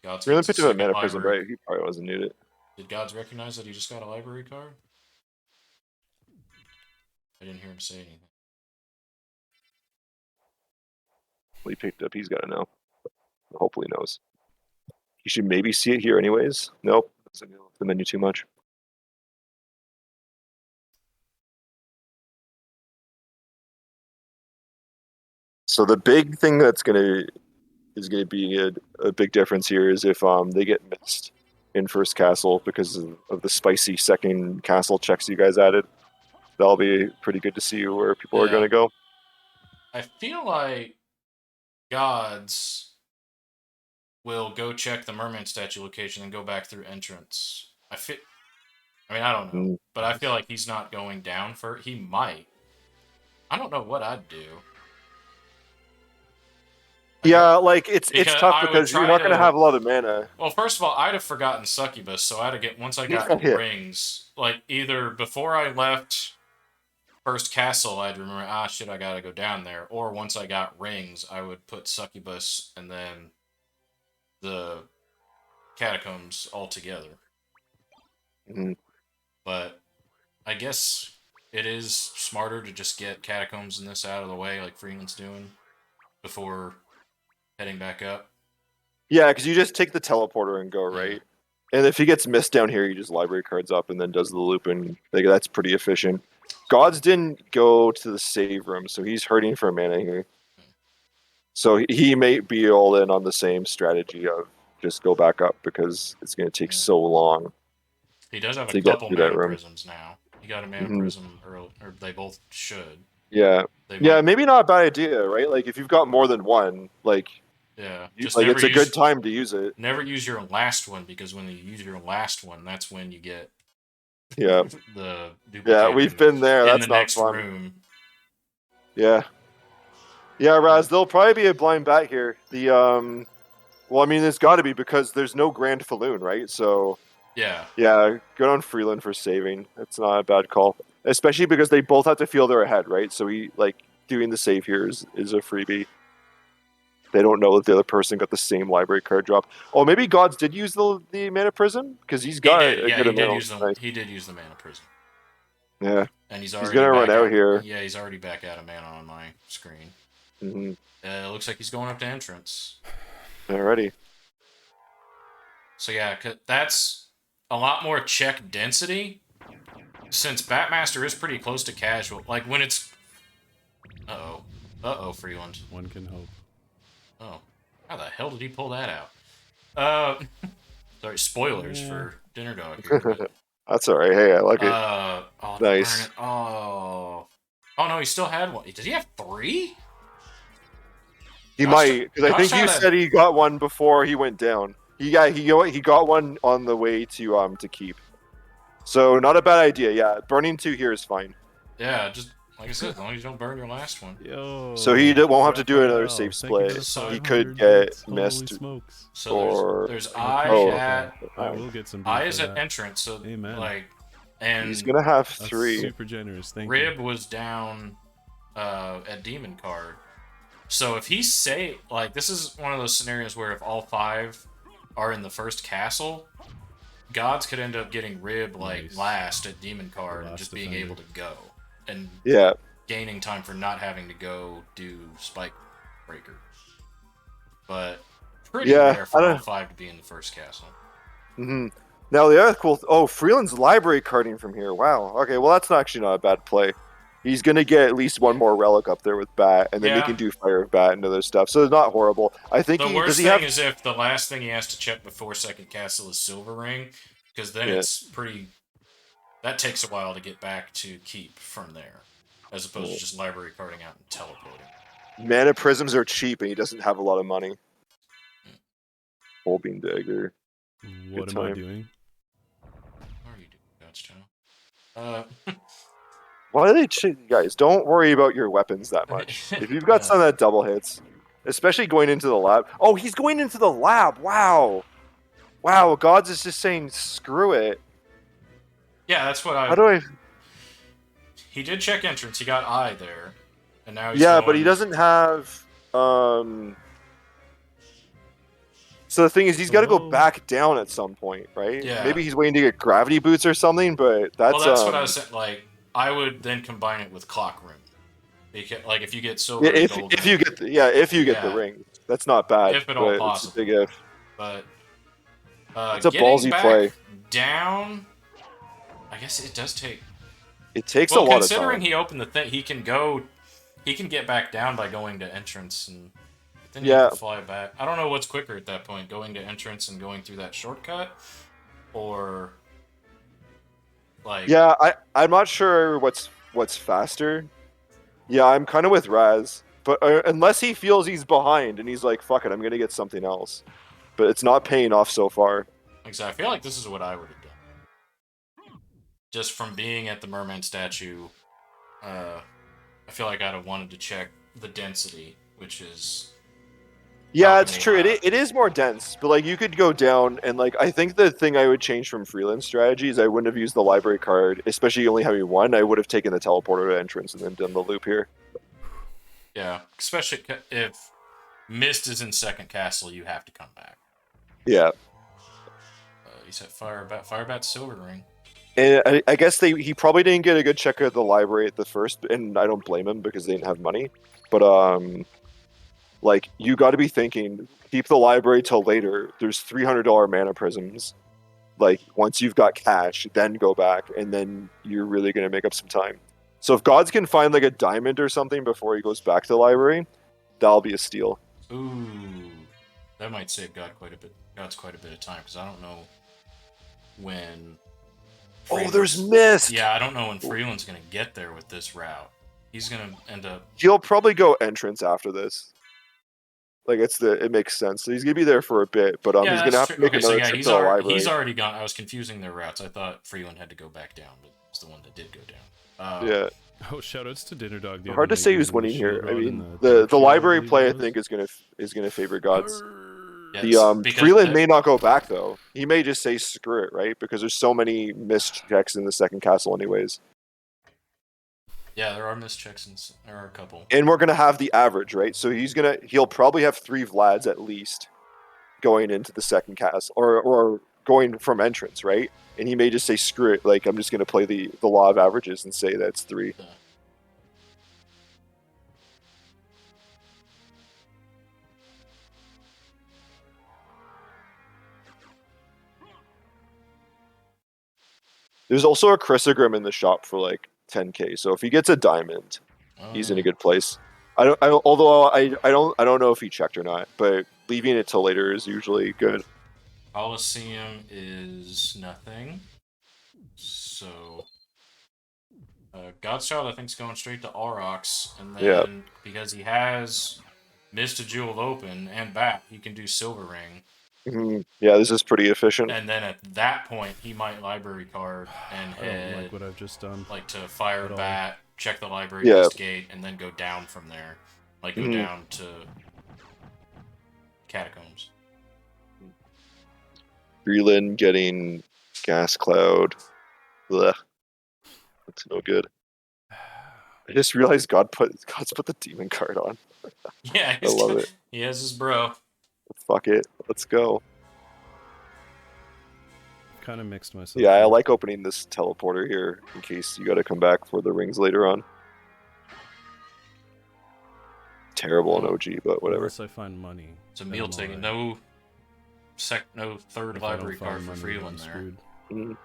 God's Freeland gets picked a up a second mana prism, library. right? He probably wasn't needed. Did Gods recognize that he just got a library card? I didn't hear him say anything. He picked up. He's got to know. Hopefully knows. He should maybe see it here anyways. Nope. Doesn't go the menu too much. So the big thing that's gonna be a big difference here is if they get missed in first castle because of the spicy second castle checks you guys added. That'll be pretty good to see where people are gonna go. I feel like Gods will go check the merman statue location and go back through entrance. I don't know, but I feel like he's not going down for. He might. I don't know what I'd do. Yeah, like it's tough because you're not going to have a lot of mana. Well, first of all, I'd have forgotten Succubus, so I'd have once I got rings, like either before I left first castle, I'd remember, shit, I gotta go down there, or once I got rings, I would put Succubus and then the catacombs all together. Mm-hmm. But I guess it is smarter to just get catacombs in this out of the way, like Freeland's doing, before heading back up. Yeah, because you just take the teleporter and go, right? And if he gets missed down here, he just library cards up and then does the loop, and that's pretty efficient. Gods didn't go to the save room, so he's hurting for mana here. So he may be all in on the same strategy of just go back up because it's going to take so long. He does have a couple mana prisms now. He got a mana prism early, or they both should. Yeah. Maybe not a bad idea, right? Like if you've got more than one, like just like it's a good time to use it. Never use your last one, because when you use your last one, that's when you get the duplicate. We've been there. That's not next fun. Room. Yeah, Raz, there'll probably be a blind bat here. Well, I mean, there's got to be because there's no Grand Falloon, right? So yeah, good on Freeland for saving. That's not a bad call, especially because they both have to feel they're ahead, right? So doing the save here is a freebie. They don't know that the other person got the same library card drop. Oh, maybe Gods did use the mana prism because he's got a good amount. He did use the mana prism. Yeah, and he's gonna run out here. Yeah, he's already back out of mana on my screen. Mm-hmm. Looks like he's going up to entrance. Alrighty. So yeah, that's a lot more check density. Since Batmaster is pretty close to casual, like when it's. Freeland. One can hope. Oh, how the hell did he pull that out? Sorry, spoilers for Dinner Dog here. That's all right. Hey, I like it. Nice. Oh no, he still had one. Did he have 3? He might, because I think you said he got one before he went down. He got one on the way to keep. So not a bad idea. Yeah, burning 2 here is fine. Yeah, just. Like I said, as long as you don't burn your last one. So he won't have to do another safe split. He could get missed. So there's I will get some. I is at entrance. So Amen. and he's gonna have 3. Super generous. Thank Rib you. was down at Demon Card. So if he this is one of those scenarios where if all 5 are in the first castle, Gods could end up getting Rib last at Demon Card and just being able to go. And gaining time for not having to go do Spike Breaker. But pretty rare for all 5 to be in the first castle. Mm-hmm. Now the other cool... Freeland's library carding from here. Wow. Okay, well that's actually not a bad play. He's going to get at least one more relic up there with Bat, and then he can do Fire of Bat and other stuff. So it's not horrible. I think the worst thing is if the last thing he has to check before second castle is Silver Ring, because then it's pretty... That takes a while to get back to keep from there, as opposed to just library carding out and teleporting. Mana prisms are cheap, and he doesn't have a lot of money. Beam Dagger. What am I doing? What are you doing, GodsChild? Why do they cheat? Guys, don't worry about your weapons that much. If you've got some that double hits, especially going into the lab. Oh, he's going into the lab. Wow. Gods is just saying, screw it. Yeah, that's what How do I... He did check entrance. He got I there. And now he's but he doesn't have... So the thing is, he's got to go Hello? back down at some point, right? Yeah. Maybe he's waiting to get gravity boots or something, but that's Well, that's what I was saying. Like, I would then combine it with Clock Room. Because, like, if you get silver yeah, and if gold if ring, you get if you get the Yeah. ring, that's not bad. if at all But it's a possible. big if. But It's a getting ballsy back play. down, I guess it does take. It takes a Well, lot of considering time. he opened the thing, he can get back down by going to entrance, and then you Yeah. have to fly back. I don't know what's quicker at that point, going to entrance and going through that shortcut, or like Yeah, I'm not sure what's faster. Yeah, I'm kind of with Raz, but unless he feels he's behind and he's like, "Fuck it, I'm gonna get something else," but it's not paying off so far. Exactly. I feel like this is what I would have done. Just from being at the merman statue, I feel like I'd have wanted to check the density, which is Yeah, helping it's me true. out. It is more dense, but like you could go down and like I think the thing I would change from Freeland strategy is I wouldn't have used the library card, especially only having one. I would have taken the teleporter to entrance and then done the loop here. Yeah, especially if Mist is in second castle, you have to come back. Yeah, You said Firebat Silver Ring. and I guess he probably didn't get a good check of the library at the first, and I don't blame him because they didn't have money. But like you got to be thinking, keep the library till later. There's $300 mana prisms. Like once you've got cash, then go back, and then you're really gonna make up some time. So if Gods can find like a diamond or something before he goes back to the library, that'll be a steal. Ooh, that might save God's quite a bit of time because I don't know when. Oh, there's Freeland's- mist. Yeah, I don't know when Freeland's gonna get there with this route. He's gonna end up. He'll probably go entrance after this. Like it makes sense. So he's gonna be there for a bit, but Yeah, he's gonna that's have to true. make Okay, so another yeah, trip he's to the already library. gone. I was confusing their routes. I thought Freeland had to go back down, but it's the one that did go down. Yeah, Oh, shoutouts to Dinner Dog. The hard other to say night who's using the winning here. shield I rod mean, and the dark shield, library believe play I it was. think is gonna favor Gods. Yes, The because Freeland may not go back though. He may just say screw it, right? Because there's so many missed checks in the second castle, anyways. Yeah, there are mischecks and there are a couple. And we're gonna have the average, right? So he'll probably have 3 Vlads at least going into the second castle, or going from entrance, right? And he may just say screw it, like I'm just gonna play the law of averages and say that's 3. Yeah. There's also a Chrysogrim in the shop for like 10k. So if he gets a diamond, he's in a Oh, good place. Although I don't know if he checked or not, but leaving it till later is usually good. Coliseum is nothing. So, GodsChild I think is going straight to Aurochs, and then Yeah. because he has Mist a Jewel Open and back, he can do Silver Ring, Mhm. Yeah, this is pretty efficient. and then at that point he might library card and I don't head like what I've just done. like to Fire at all. Bat, check the library Yeah. East Gate, and then go down from there, like go Mhm. down to Catacombs. Freeland getting Gas Cloud. Blech. That's no good. I just realized God's put the demon card on. Yeah, I love it. He has his bro. Fuck it. Let's go. Kind of mixed myself. Yeah, I up. like opening this teleporter here in case you got to come back for the rings later on. Terrible in OG, but whatever. Unless I find money. It's a then meal I'm ticket. alright. No third If I don't library find card for money, Freeland I'm there. screwed. Mhm.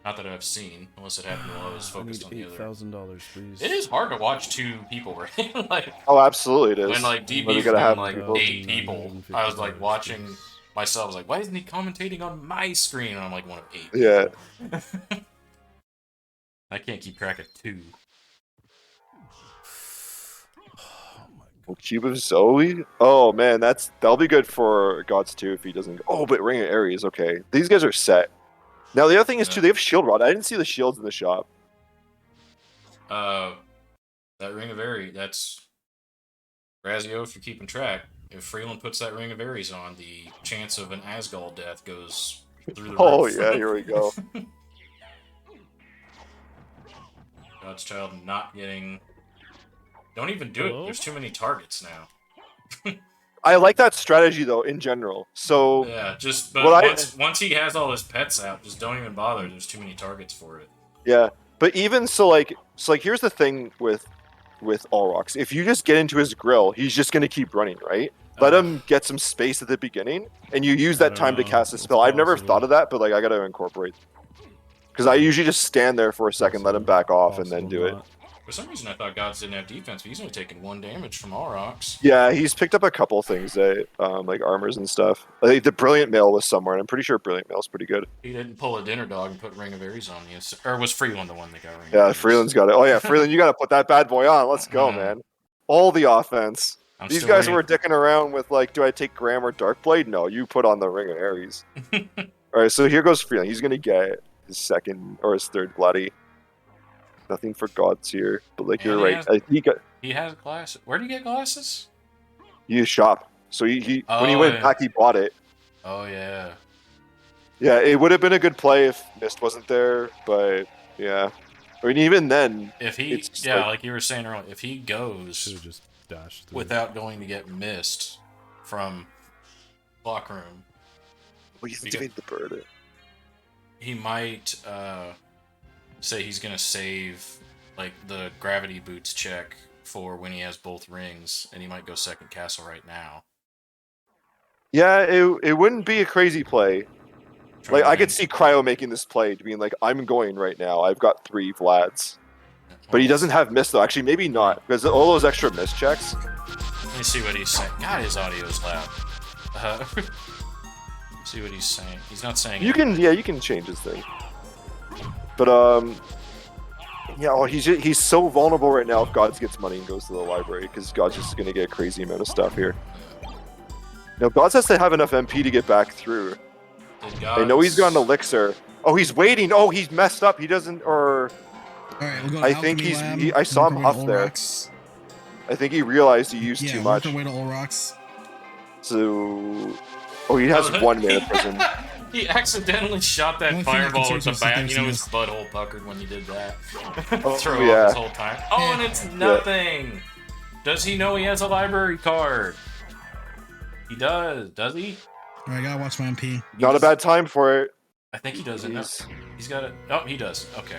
Not that I've seen, unless it happened while I was focused I on need the other. $8,000, please. It is hard to watch two people, right? Like Oh, absolutely it is. when like But you DB's gotta doing have like people. 8 people, I was like $8,950, watching please. myself. I was like, why isn't he commentating on my screen? And I'm like one of 8. Yeah. people. I can't keep track of 2. Oh my Well, Cube of Zoe? Oh man, that'll be good for Gods too if he doesn't. Oh, but Ring of Ares, okay. These guys are set. Now the other thing is too, Yeah. they have Shield Rod. I didn't see the shields in the shop. That Ring of Ares, that's Razio, if you're keeping track. If Freeland puts that Ring of Ares on, the chance of an Asgall death goes through the Oh roof. yeah, here we go. GodsChild not getting. Don't even do it. Hello? There's too many targets now. I like that strategy though in general. So Yeah, just but What once he has all his pets out, just don't even bother. There's too many targets for it. yeah, but even so, like here's the thing with Allrox. If you just get into his grill, he's just gonna keep running, right? Let him get some space at the beginning, and you use that time to cast a spell. I've never thought of that, but like I gotta incorporate. Because I usually just stand there for a second, let him back off, and then do it. For some reason, I thought Gods didn't have defense, but he's only taking 1 damage from Aurochs. Yeah, he's picked up a couple things that, like armors and stuff. I think the Brilliant Mail was somewhere, and I'm pretty sure Brilliant Mail's pretty good. He didn't pull a dinner dog and put Ring of Ares on you. Or was Freeland the one that got Ring of Yeah, Ares? Freeland's got it. Oh yeah, Freeland, you gotta put that bad boy on. Let's go, man. All the offense. These guys were dicking around with like, do I take Graham or Darkblade? No, you put on the Ring of Ares. Alright, so here goes Freeland. He's gonna get his second or his third bloody. Nothing for Gods here, but like you're right. He has glasses. Where do you get glasses? He used shop. So he when he went back, he bought it. Oh yeah. Yeah, it would have been a good play if Mist wasn't there, but yeah. I mean, even then, if he like you were saying earlier, if he goes just dashed without going to get Mist from Clock Room, well, you activate the bird. He might say he's gonna save like the gravity boots check for when he has both rings, and he might go second castle right now. Yeah, it wouldn't be a crazy play. Like I could see Cryo making this play, being like, "I'm going right now. I've got 3 Vlads," but he doesn't have Mist though. Actually, maybe not because all those extra Mist checks. Let me see what he's saying. God, his audio's loud. See what he's saying. He's not saying. You can change his thing. But yeah, well, he's so vulnerable right now. If Gods gets money and goes to the library, because Gods just gonna get a crazy amount of stuff here. Now Gods has to have enough MP to get back through. I know he's got an elixir. Oh, he's waiting. Oh, he's messed up. He doesn't. Or Alright, we'll go to I think Alchemy Lab, I saw him work our way huff to there. Allrox. I think he realized he used too much. Work our way to Allrox. So, oh, he has 1 mana prism. He accidentally shot that Only thing I fireball can with say the is bat. there's You know his this- butthole puckered when he did that. Oh, Throw yeah. off his whole time. Oh, and it's nothing. Does he know he has a library card? He does. Does he? Alright, I gotta watch my MP. Not a bad time for it. I think he doesn't. No. He's got it. Oh, he does. Okay.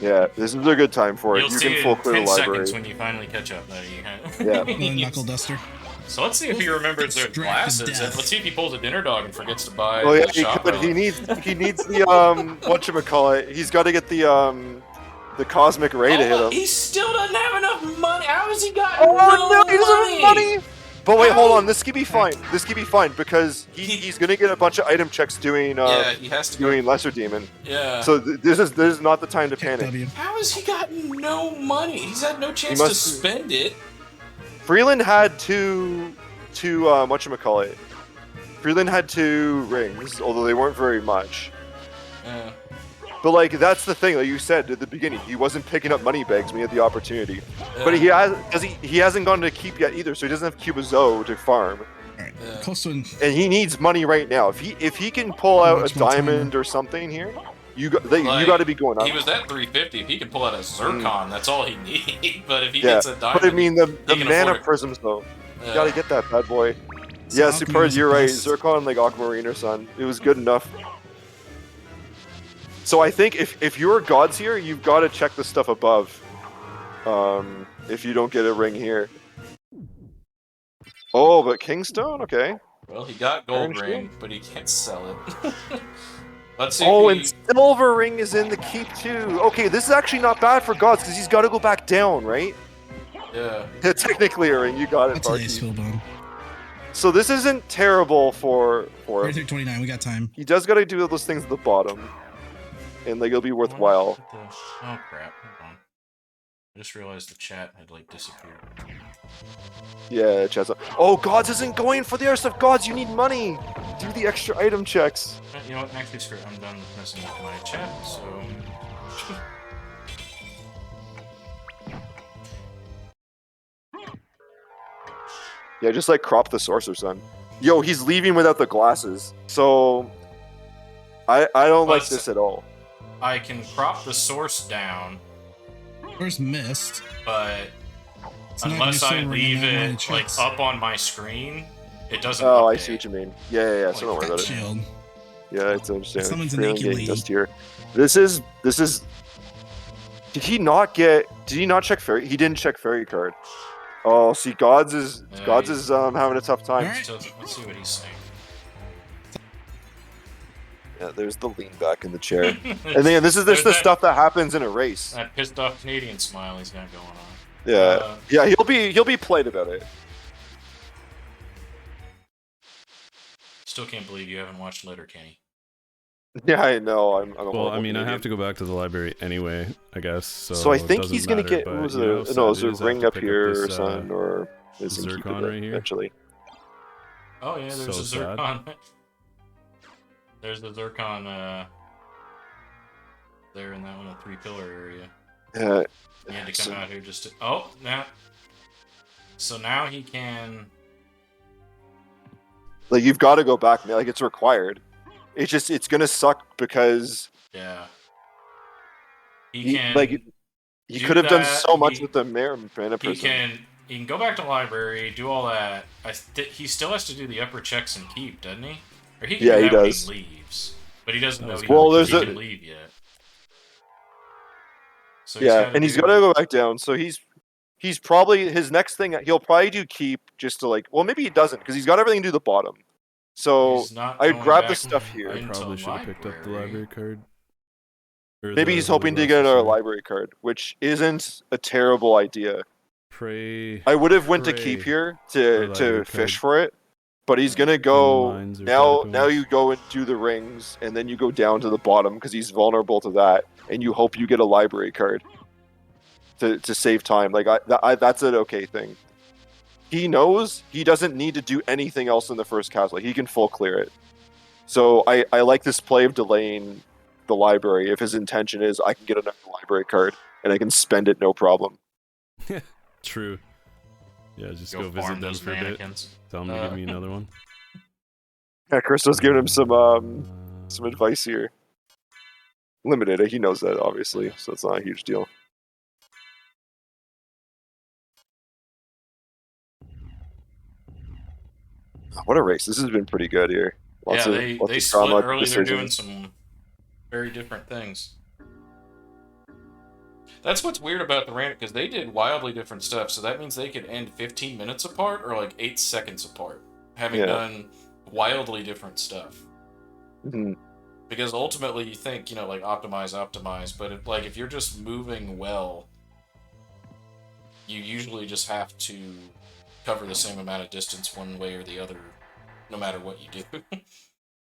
Yeah, this is a good time for it. You'll You see can it full in clear 10 the library. seconds when you finally catch up. No, you Yeah. Another knuckle duster. So let's see if he remembers their Distracted glasses. death. Let's see if he pulls a dinner dog and forgets to buy Oh yeah, the shop he relic. needs the whatchamacallit. He's got to get the cosmic ray to hit him. He still doesn't have enough money. How has he got Oh no no, he doesn't have money. But wait, hold on. This could be fine. This could be fine because he's gonna get a bunch of item checks doing Yeah, he has to doing Lesser Demon. Yeah. So this is not the time to panic. W. How has he gotten no money? He's had no chance to spend it. Freeland had two whatchamacallit. Freeland had 2 rings, although they weren't very much. Yeah. But like that's the thing, like you said at the beginning, he wasn't picking up money bags when he had the opportunity. But he hasn't gone to keep yet either, so he doesn't have Cubazo to farm. Alright, close to an. And he needs money right now. If he can pull out Much a more time. diamond or something here, you got to be going up. He was at 350. If he can pull out a Zircon, that's all he needs. But if he Yeah, gets a diamond, but I mean the he can mana afford it. prisms though. Yeah. You got to get that bad boy. So Yeah, Alchemy Super, was the you're right. best. Zircon, like Aquamarine or Sun, it was good enough. So I think if you're Gods here, you've got to check the stuff above. If you don't get a ring here. Oh, but Kingstone, okay. Well, he got gold Orange ring, ring? but he can't sell it. Let's see. Oh, if and Silver Ring is in the keep too. Okay, this is actually not bad for Gods because he's got to go back down, right? yeah. Technically a ring, you got it, That's a nice Barky. Spellbomb. So this isn't terrible for him. 3329, we got time. He does got to do those things at the bottom, and like it'll be worthwhile. Oh crap! Hold on. I just realized the chat had like disappeared. Yeah, Chaz. Oh, Gods isn't going for the Earth of Gods. You need money. Do the extra item checks. You know what? Actually, screw it. I'm done messing with my chat. So. Yeah, just like crop the Sorcerer's Son. Yo, he's leaving without the glasses. So I don't like this at all. I can crop the source down, Where's Mist? but It's not unless gonna I show leave ring in that it line like checks. up on my screen, It doesn't. Oh, update. I see what you mean. Yeah. So don't worry about it. GodsChild. Yeah, it's understandable. Someone's a Freeland naked getting lady. dust here. This is. Did he not check fairy? He didn't check fairy card. Oh, see, Gods is having a tough time. Alright. Let's see what he's saying. Yeah, there's the lean back in the chair. And then this is the stuff that happens in a race. That pissed off Canadian smile he's got going on. Yeah, he'll be polite about it. Still can't believe you haven't watched Letterkenny. Yeah, I know. I'm a Well, I horrible mean, I have Canadian. to go back to the library anyway, I guess. So I it think doesn't he's gonna matter, get but was you know it how was sad a it is, I have ring to up pick here or this, something, or is it Zircon right here? eventually? Oh yeah, there's So a sad. Zircon. There's the Zircon there in that one, a 3-pillar area. Yeah. He had to come out here just to... Oh, now... So now he can... Like, you've got to go back, man. Like, it's required. It's gonna suck because Yeah. He can... like, he do could have done that, so much he- with the Mana He Prism. can go back to library, do all that. He still has to do the upper checks and keep, doesn't he? Or he can Yeah, do he that when does. he leaves. But he doesn't know Well, he there's can leave yet. So Yeah, and he's got to go back down. So he's probably his next thing. He'll probably do keep just to like. Well, maybe he doesn't because he's got everything to do the bottom. So He's not I'd going grab the back stuff here. I into probably should have picked up the library card. Or Maybe the he's Holy hoping to Rest get or a something. library card, which isn't a terrible idea. Pray. I would have went to Pray keep here for to library fish card. for it, but he's gonna In the go mines or now. catacombs. Now you go and do the rings, and then you go down to the bottom because he's vulnerable to that, and you hope you get a library card to save time. Like that's an okay thing. He knows he doesn't need to do anything else in the first castle. He can full clear it. So I like this play of delaying the library if his intention is I can get another library card and I can spend it no problem. True. Yeah, just Go go farm visit them those for a bit. mannequins. Tell them to give me another one. Yeah, Crystal's giving him some advice here. Limited, he knows that obviously, so it's not a huge deal. What a race! This has been pretty good here. Lots They of split drama, early. They're doing decisions. some very different things. That's what's weird about the random, because they did wildly different stuff. So that means they could end 15 minutes apart or like 8 seconds apart, having Yeah. done wildly different stuff. Mhm. Because ultimately, you think like optimize, but if you're just moving well, you usually just have to cover the same amount of distance one way or the other, no matter what you do.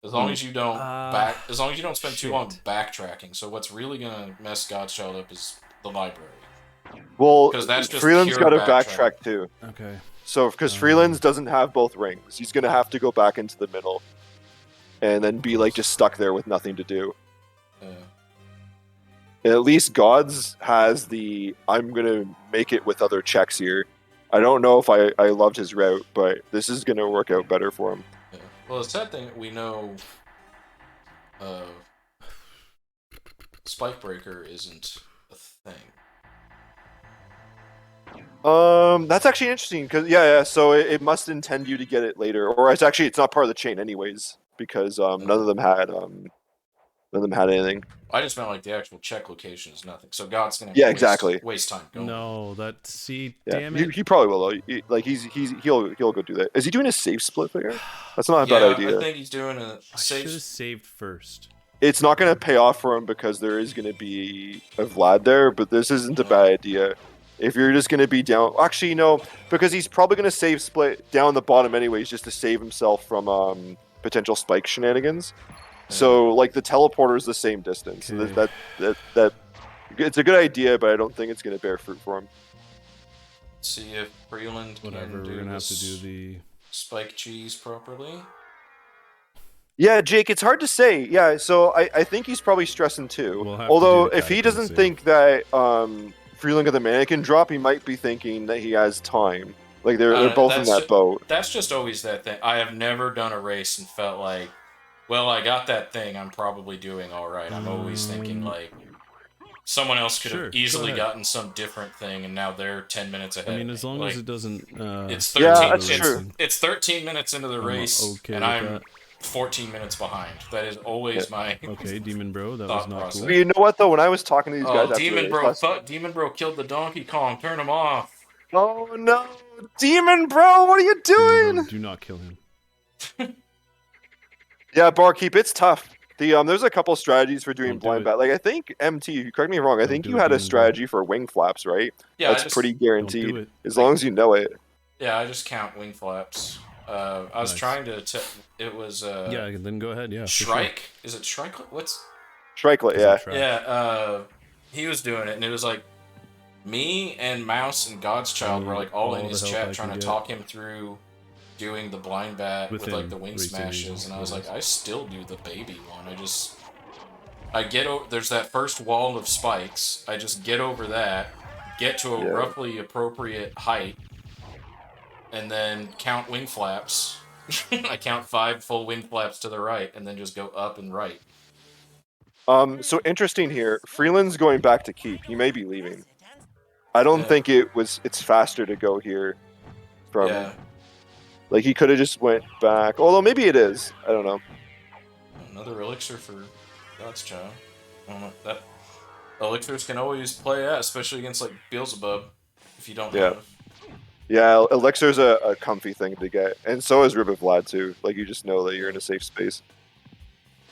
As long as you don't as long as you don't spend too long backtracking. So what's really gonna mess GodsChild up is the library. Well, 'Cause that's just Freeland's pure got to backtrack. backtrack too. Okay. So because Freeland's doesn't have both rings, he's gonna have to go back into the middle, and then be like just stuck there with nothing to do. At least Gods has the I'm gonna make it with other checks here. I don't know if I loved his route, but this is gonna work out better for him. Yeah. Well, the sad thing we know, Spike Breaker isn't a thing. That's actually interesting because yeah. So it must intend you to get it later, or it's not part of the chain anyways because none of them had anything. I just meant like the actual check location is nothing. So God's gonna Yeah, exactly. waste time going. No, Yeah, damn it. he probably will though. He'll go do that. Is he doing a save split there? That's not a bad idea. I think he's doing a I should have save. saved first. It's not going to pay off for him because there is going to be a Vlad there, but this isn't a bad idea. If you're just going to be down, actually no, because he's probably going to save split down the bottom anyways, just to save himself from potential spike shenanigans. So like the teleporter is the same distance. So Okay. that it's a good idea, but I don't think it's going to bear fruit for him. See if Freeland Whatever, can do we're gonna have to this do the. spike cheese properly. Yeah, Jake, it's hard to say. Yeah, so I think he's probably stressing too. We'll have to Although do the if he catacomb doesn't save. think that Freeland got the mannequin drop, he might be thinking that he has time. Like they're both in that boat. That's just always that thing. I have never done a race and felt like, well, I got that thing. I'm probably doing all right. I'm always thinking like, someone else could Sure, have go easily ahead. gotten some different thing, and now they're 10 minutes ahead. I mean, of as me. long Like, as it doesn't. it's Yeah, 13. that's it's, true. it's 13 minutes into the I'm race, okay and with I'm that. 14 minutes behind. That is always my Okay, Demon Bro, that was thought not process. cool. But you know what though? When I was talking to these guys Oh, after the Demon race Bro! last, Demon Bro killed the Donkey Kong. Turn him off. oh no, Demon Bro, what are you Demon Bro, doing? do not kill him. Yeah, Barkeep, it's tough. There's a couple strategies for doing Don't do blind it. bat. Like I think MT, correct me if I'm wrong. I Don't think do you it, had a Demon Bro. strategy for wing flaps, right? Yeah, That's pretty guaranteed it. as long as you know it. Yeah, I just count wing flaps. I was Nice. trying to. It was. Yeah, then go ahead. Yeah. for sure. Shrike? Is it Shrike? What's? Strikelet, Is yeah. it trash? Yeah. He was doing it, and it was like me and Mouse and GodsChild were like all in all his the help chat I trying can to get. talk him through doing the blind bat with like Within the wing racing smashes, regions, and I was yes. like, I still do the baby one. I get over. There's that first wall of spikes. I just get over that, get to a Yeah. roughly appropriate height, and then count wing flaps. I count 5 full wing flaps to the right, and then just go up and right. So interesting here. Freeland's going back to keep. He may be leaving. I don't Yeah. think it's faster to go here from Yeah, like he could have just went back. Although maybe it is. I don't know. another elixir for GodsChild. I don't know that elixirs can always play out, especially against like Beelzebub. If you don't Yeah. have. Yeah, Elixir's a comfy thing to get. And so is Ribbon Vlad too. Like you just know that you're in a safe space.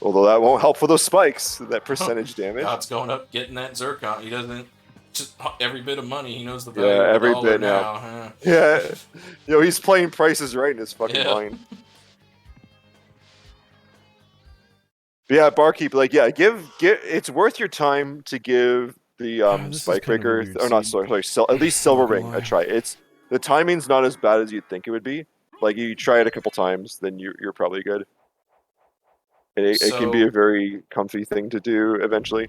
Although that won't help for those spikes, that percentage damage. God's going up, getting that Zircon. He doesn't just every bit of money. He knows the value Yeah, of every the dollar bit now. Huh? Yeah. He's playing prices right in his fucking Yeah. mind. But yeah, Barkeep, like give it's worth your time to give the This is spike kind of a breaker weird or not seed. sorry, at least silver Not gonna ring lie. a try. It's the timing's not as bad as you'd think it would be. Like you try it a couple times, then you're probably good. It can be So- a very comfy thing to do eventually.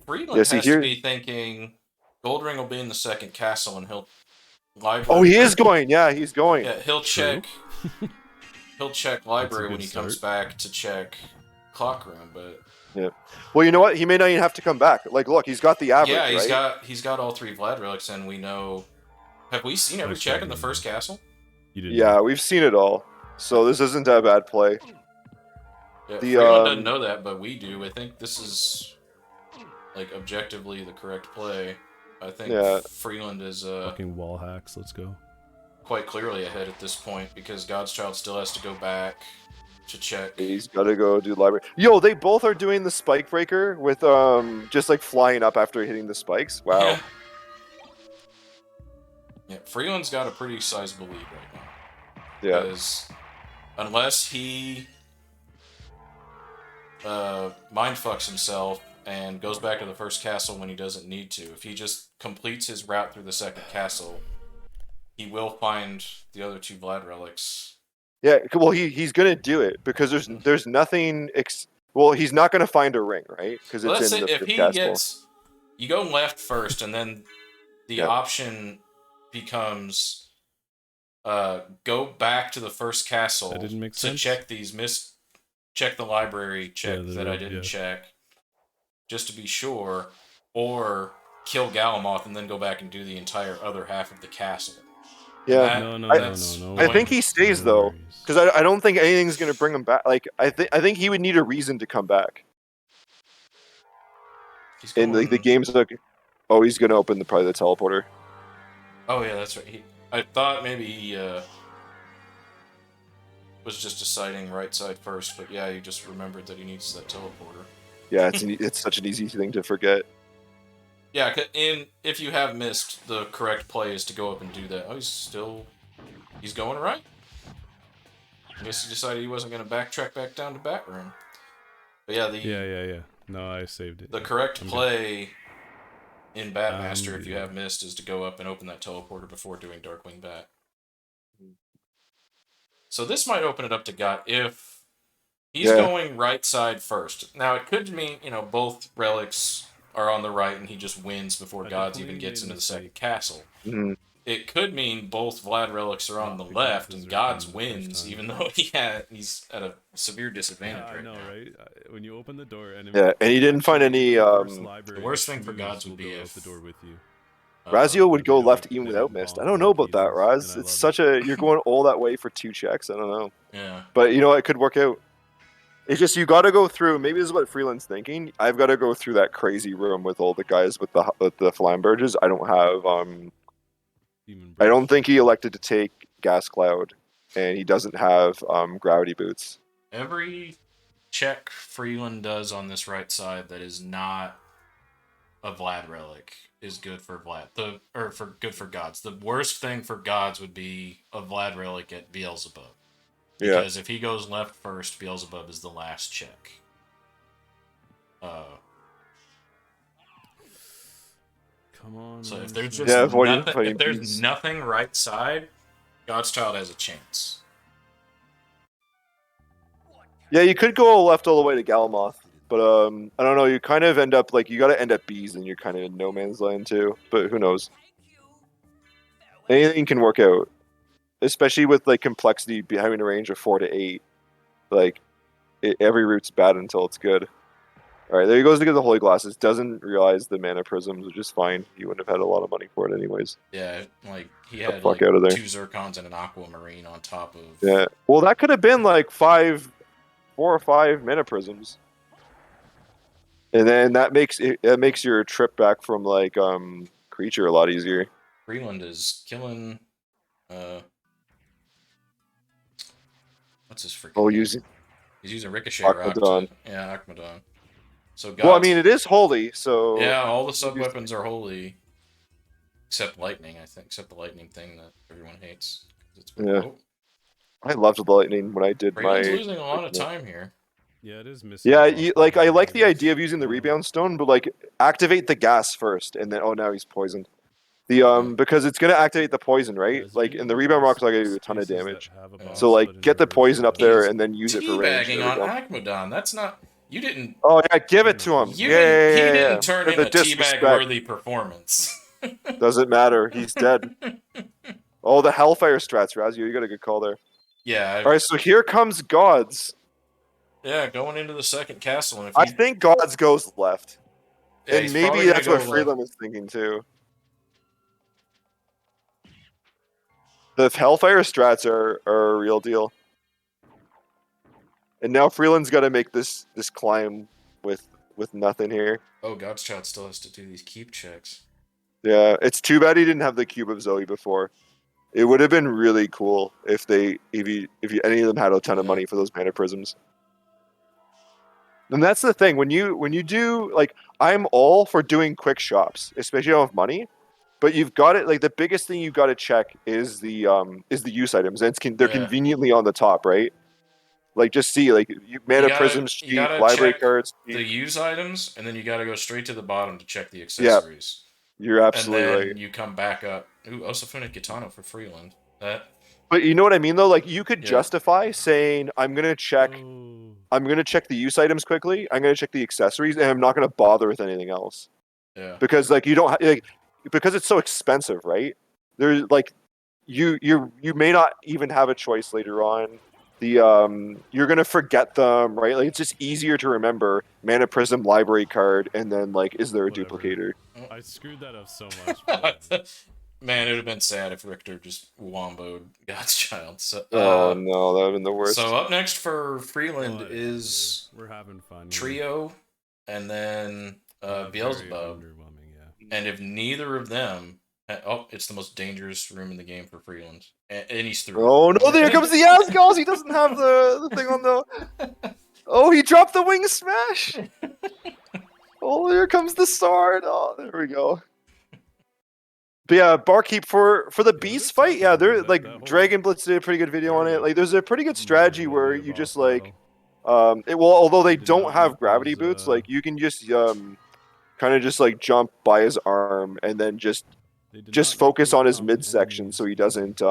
Freeland Yeah, see has here- to be thinking Gold Ring will be in the second castle, and he'll library. Oh, he is going. Yeah, he's going. Yeah, he'll True. check. He'll check library good when he comes start. back to check clock room, but Well, you know what? He may not even have to come back. Like, look, he's got the average, yeah, right? he's got all 3 Vlad relics, and we know. Have we seen every Nice check try, in the Demon first Bro. castle? You didn't. Yeah, we've seen it all. So this isn't a bad play. Yeah, The, Freeland doesn't know that, but we do. I think this is like objectively the correct play. I think Yeah. Freeland is Fucking wall hacks. Let's go. quite clearly ahead at this point because GodsChild still has to go back to check. He's got to go do library. Yo, they both are doing the spike breaker with just like flying up after hitting the spikes. Wow. Yeah. Yeah, Freeland's got a pretty sizable lead right now. Yeah. Because unless he mind fucks himself and goes back to the first castle when he doesn't need to, if he just completes his route through the second castle, he will find the other 2 Vlad relics. Yeah. Well, he's gonna do it because there's nothing. Well, he's not gonna find a ring, right? Because Well, it's let's in say the if he castle. gets, you go left first, and then the Yep. option becomes go back to the first castle That didn't make to sense. check these check the library check the that I red, didn't yeah. check, just to be sure, or kill Galamoth and then go back and do the entire other half of the castle. Yeah. That- No, that's no. I think he stays No though, worries. because I don't think anything's gonna bring him back. Like I think he would need a reason to come back. He's And like the going- game's like, oh, he's gonna open probably the teleporter. Oh yeah, that's right. I thought maybe he was just deciding right side first, but yeah, he just remembered that he needs that teleporter. Yeah, it's such an easy thing to forget. Yeah, if you have missed, the correct play is to go up and do that. Oh, he's going right. I guess he decided he wasn't going to backtrack back down to Batroom. But yeah, Yeah. No, I saved it. the correct I'm good. play in Batmaster, if you good. have missed, is to go up and open that teleporter before doing Darkwing Bat. So this might open it up to God if he's Yeah. going right side first. Now it could mean, both relics are on the right and he just wins before I Gods definitely even gets made a into the second mistake. castle. Mhm. it could mean both Vlad relics are on the left and Gods wins, even though he's at a severe disadvantage Yeah, I right know, now. right? When you open the door, and Yeah, and he didn't find any. The worst thing for Gods would be go out if the door with you. Razio would They go don't- left even they without don't mist. I bonk don't know like about he that, does, Raz. and I It's love such a you're going all that way for 2 checks. I don't know, Yeah. but you know it could work out. It's just you got to go through. Maybe this is what Freeland's thinking. I've got to go through that crazy room with all the guys with the Flamberges. I don't have. Demon I don't Breath. think he elected to take Gas Cloud, and he doesn't have Gravity Boots. Every check Freeland does on this right side that is not a Vlad relic is good for Vlad. Good for Gods. The worst thing for Gods would be a Vlad relic at Beelzebub. Yeah. Because if he goes left first, Beelzebub is the last check. Come on. So man, if there's Smith. just avoiding nothing, fighting if there's beasts. nothing right side, GodsChild has a chance. Yeah, you could go left all the way to Galamoth, but I don't know. You kind of end up you got to end up bees, and you're kind of in no man's land too. But who knows? Anything can work out, especially with complexity having a range of 4 to 8. Every route's bad until it's good. All right, there he goes to get the Holy Glasses. Doesn't realize the mana prisms, which is fine. He wouldn't have had a lot of money for it anyways. Yeah, he The had fuck out of there. 2 Zircons and an Aquamarine on top of. Yeah. Well, that could have been 4 or 5 mana prisms, and then that makes your trip back from creature a lot easier. Freeland is killing. What's his freaking name? He's using Ricochet Rock. Yeah, Akmadon. So Gods, well, I mean, it is holy, so yeah, all the sub weapons are holy, except lightning. I think, except the lightning thing that everyone hates. Yeah. I loved the lightning when I did Freeland's my. losing a lot of time here. Yeah, it is missing. Yeah, I like the idea of using the rebound stone, but activate the gas first, and then now he's poisoned. Because it's gonna activate the poison, right? And the rebound rock's gonna do a ton of damage. So get the poison up there and then use it for range. Teabagging on Akmadon. That's not. You didn't. Oh yeah, give it to him. He didn't turn in a disrespect. teabag-worthy performance. Doesn't matter. He's dead. Oh, the Hellfire strats, Razio. You got a good call there. Yeah. All right, so here comes Gods. Yeah, going into the second castle. And I think Gods goes left. Yeah, and maybe that's what Freeland is thinking too. The Hellfire strats are a real deal. And now Freeland's got to make this climb with nothing here. Oh, GodsChild still has to do these keep checks. Yeah, it's too bad he didn't have the Cube of Zoe before. It would have been really cool if any of them had a ton of money for those mana prisms. And that's the thing, when you do I'm all for doing quick shops, especially if you don't have money. But you've got it the biggest thing you've got to check is the use items, and they're conveniently on the top, right? Just see mana prisms, cheap, library cards. The use items, and then you gotta go straight to the bottom to check the accessories. Yeah, you're absolutely right. And then right. you come back up. Ooh, Osafune Kitano for Freeland. But you know what I mean though? You could justify saying I'm gonna check the use items quickly, I'm gonna check the accessories, and I'm not gonna bother with anything else. Yeah. Because you don't because it's so expensive, right? There's you may not even have a choice later on. You're gonna forget them, right? It's just easier to remember Mana Prism library card, and then is there a duplicator? I screwed that up so much. Man, it would have been sad if Richter just womboed GodsChild. So, oh no, that would have been the worst. So up next for Freeland is we're having fun. Trio, and then Beelzebub. And if neither of them, it's the most dangerous room in the game for Freeland, and he's through. Oh no! There comes the Asgals. He doesn't have the thing on the. Oh, he dropped the wing smash. Oh, here comes the sword. Oh, there we go. But yeah, Barkeep for the beast fight. Yeah, they're Dragon Blitz did a pretty good video on it. There's a pretty good strategy where you just although they don't have gravity boots, you can just kind of just jump by his arm and then just focus on his midsection so he doesn't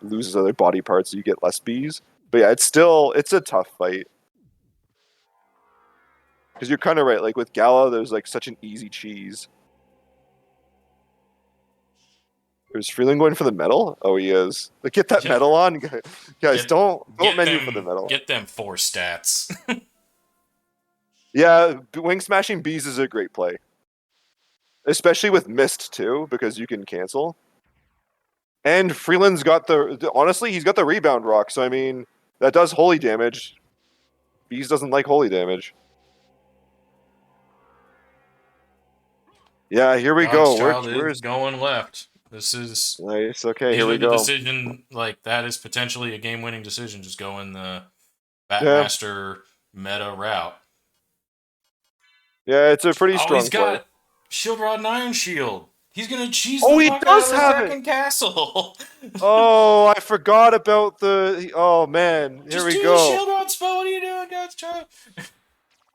lose his other body parts, so you get less bees. But yeah, it's a tough fight. Because you're kind of right, with Gala, there's such an easy cheese. Is Freeland going for the medal? Oh, he is. Like, get that Yeah. medal on, guys. Get- Don't Get menu them, for the medal. Get them 4 stats. Yeah, wing smashing bees is a great play, especially with mist too, because you can cancel. And Freeland's got honestly, he's got the rebound rock, so I mean that does holy damage. Bees doesn't like holy damage. Yeah, here we go. GodsChild Where's is going left. This is nice? Okay, these here are we the go. decision. Like that is potentially a game-winning decision. Just going the Yeah. Batmaster meta route. Yeah, it's a pretty Oh, strong he's got play. Shield Rod and Iron Shield. He's gonna cheese Oh, the he fuck does out of have the it! second castle. Oh, I forgot about the. Oh man, here Just we do go. the Shield Rod spell. What are you doing, GodsChild?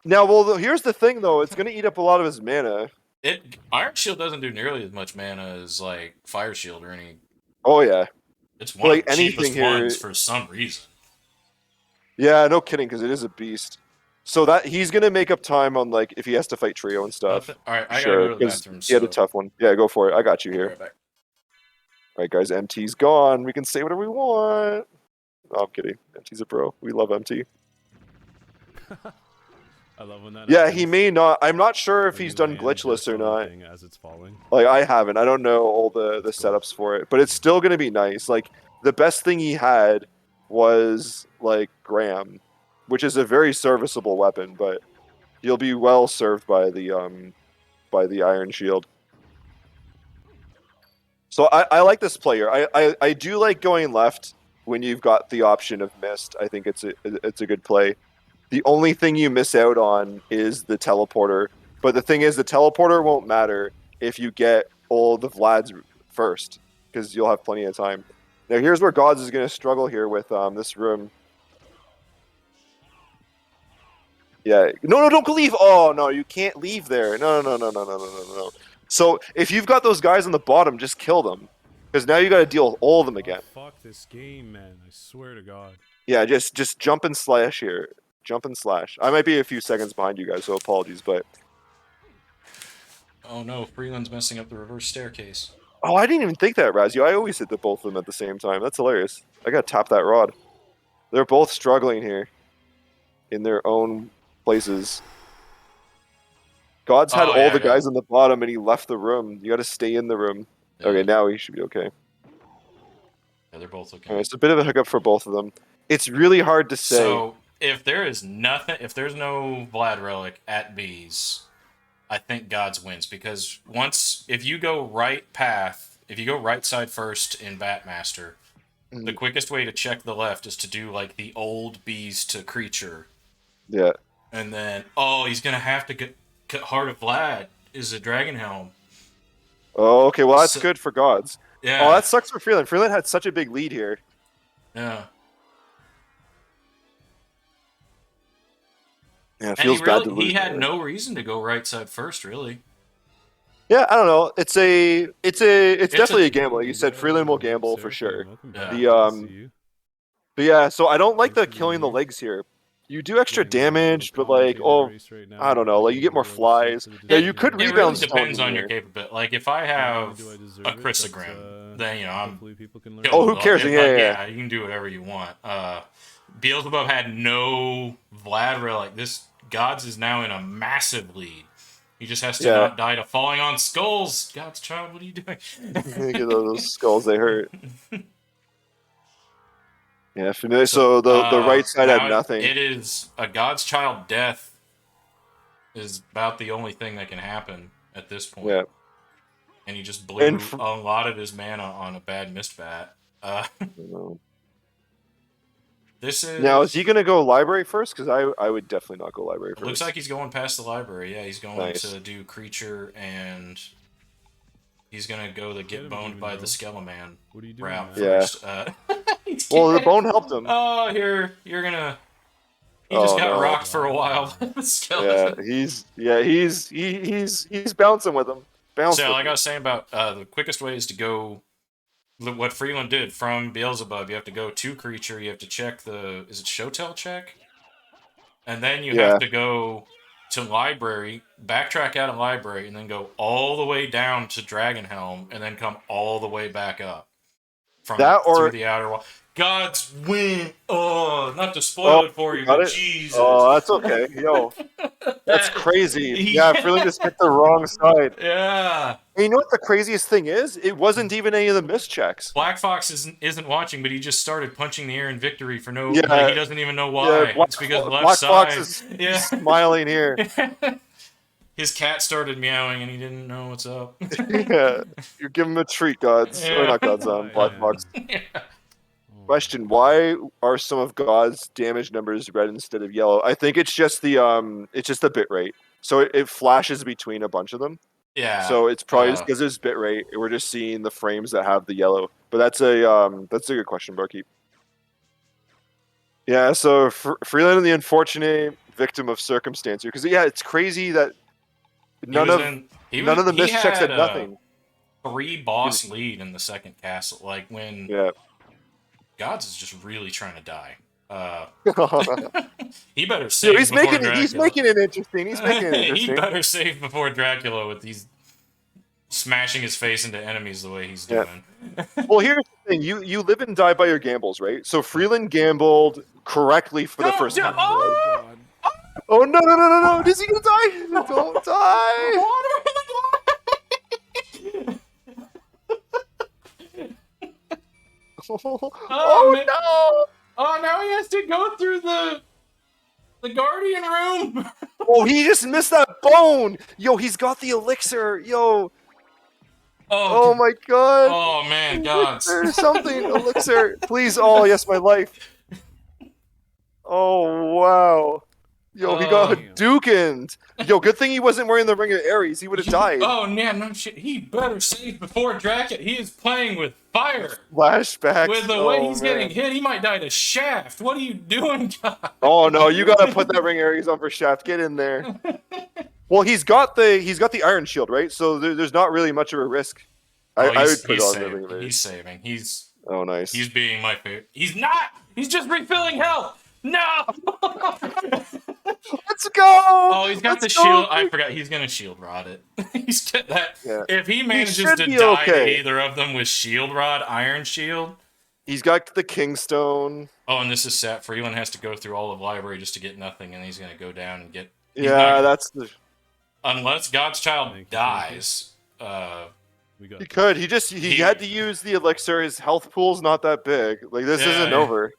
Now, well, here's the thing though. It's gonna eat up a lot of his mana. Iron Shield doesn't do nearly as much mana as like Fire Shield or any. Oh yeah. It's one Like of the anything cheapest here- ones for some reason. Yeah, no kidding, because it is a beast. So that he's gonna make up time on like if he has to fight trio and stuff. All right, I gotta Sure, go to the 'cause bathroom. he had a So tough one. Yeah, go for it. I got you I'll be here. right back. All right, guys, MT's gone. We can say whatever we want. Oh, I'm kidding. MT's a bro. We love MT. I love when that. Yeah, happens. he may not. I'm not sure if When he's you done land glitchless just or on the not. thing as it's falling. Like I haven't. I don't know all the That's cool. setups for it, but it's still gonna be nice. Like the best thing he had was like Graham, which is a very serviceable weapon, but he'll be well served by the Iron Shield. So I like this player. I do like going left when you've got the option of mist. I think it's a good play. The only thing you miss out on is the teleporter. But the thing is, the teleporter won't matter if you get all the Vlads first, because you'll have plenty of time. Now here's where Gods is going to struggle here with this room. Yeah, no, don't leave. Oh no, you can't leave there. No. So if you've got those guys on the bottom, just kill them, because now you got to deal with all of them again. Oh, fuck this game, man! I swear to God. Yeah, just jump and slash here. Jump and slash. I might be a few seconds behind you guys, so apologies, but Oh no, Freeland's messing up the reverse staircase. oh, I didn't even think that, Razio. I always hit the both of them at the same time. That's hilarious. I gotta tap that rod. They're both struggling here in their own places. God's had Oh, all yeah, the yeah. guys on the bottom, and he left the room. You gotta stay in the room. Yeah, Okay, now he should be okay. yeah, they're both okay. All right, it's a bit of a hiccup for both of them. It's really hard to say. So if there's no Vlad relic at B's, I think Gods wins, because if you go right side first in Batmaster, the quickest way to check the left is to do like the old B's to creature, Yeah. and then he's gonna have to get Heart of Vlad is a Dragon Helm. Oh, okay. Well, that's So- good for Gods. Yeah. Oh, that sucks for Freeland. Freeland had such a big lead here. Yeah. Yeah, it And feels bad to lose. he had there. no reason to go right side first, really. Yeah, I don't know. It's definitely a gamble. Like you said, Freeland will gamble for sure. Yeah. But yeah, so I don't like the killing the legs here. You do extra damage, but like, I don't know. Like you get more flies. Yeah, you could It really rebound. depends stone on your here. capability. Like if I have a Chrysogram, then I'm. Oh, who cares? Yeah. You can do whatever you want. Beelzebub had no Vlad relic. This Gods is now in a massive lead. He just has to not die to falling on skulls. GodsChild, what are you doing? Get those skulls, they hurt. Yeah, familiar. So the right side had nothing. It is a GodsChild death is about the only thing that can happen at this point. Yeah. And he just blew a lot of his mana on a bad mist bat. This is Now, is he going to go library first? Because I would definitely not go library first. Looks like he's going past the library. Yeah, he's going Nice. to do creature, and he's going to go the get boned by the Skeleman What are you doing? route Yeah. first. Well, the bone helped him. Oh, here you're gonna. He just got rocked for a while. by the skeleton. He's bouncing with him. So, like I was saying about the quickest way is to go. What Freeland did from Beelzebub, you have to go to creature. You have to check is it Showtell check, and then you have to go to library, backtrack out of library, and then go all the way down to Dragonhelm, and then come all the way back up from That through or the outer wall. God's win. Oh, not to spoil it for you, got but it? Jesus. Oh, that's okay. Yo, that's crazy. Yeah, Freeland just hit the wrong side. Yeah. And you know what the craziest thing is? It wasn't even any of the mischecks. Black Fox isn't watching, but he just started punching the air in victory for no. Yeah. Like, he doesn't even know why. Yeah, It's because left Black side. Fox is Yeah. smiling here. His cat started meowing and he didn't know what's up. Yeah, you give him a treat, Gods. Yeah. Or not Gods, Black Yeah. Fox. Yeah. Question: why are some of God's damage numbers red instead of yellow? I think it's just the bit rate. So it flashes between a bunch of them. Yeah. So it's probably just because there's bit rate. We're just seeing the frames that have the yellow. But that's a good question, Barkeep. Yeah. So Freeland, the unfortunate victim of circumstance here, because it's crazy that none of the mischecks had nothing. 3 boss lead in the second castle. Like when Gods is just really trying to die. He better save. Dude, he's making it interesting. He's making it interesting. He better save before Dracula with these smashing his face into enemies the way he's doing. Well, here's the thing: you live and die by your gambles, right? So Freeland gambled correctly for the first time. Oh no! Is he gonna die? Don't die! Oh no! Oh, now he has to go through the guardian room. Oh, he just missed that bone. Yo, he's got the elixir. Yo. Oh my god. Oh man, Gods. There's something elixir. Please. Oh yes, my life. Oh wow. Yo, he got Hadoukened. Yo, good thing he wasn't wearing the Ring of Ares. He would have died. Oh man, no shit. He better save before Dracula. He is playing with fire. Flashbacks. With the way he's getting hit, he might die to Shaft. What are you doing, God? Oh no, you gotta put that Ring of Ares on for Shaft. Get in there. Well, he's got the Iron Shield, right? So there's not really much of a risk. I would put on the Ring of Ares. He's saving. Oh nice. He's being my favorite. He's not. He's just refilling health. No. Let's go! Oh, he's got the shield. I forgot. He's gonna shield rod it. He's got that. Yeah. If he manages to die to either of them with shield rod, iron shield. He's got the Kingstone. Oh, and this is set. Freeland has to go through all of library just to get nothing, and he's gonna go down and get. That's the. Unless GodsChild dies. He could. He had to use the elixir. His health pool's not that big. Like this isn't over.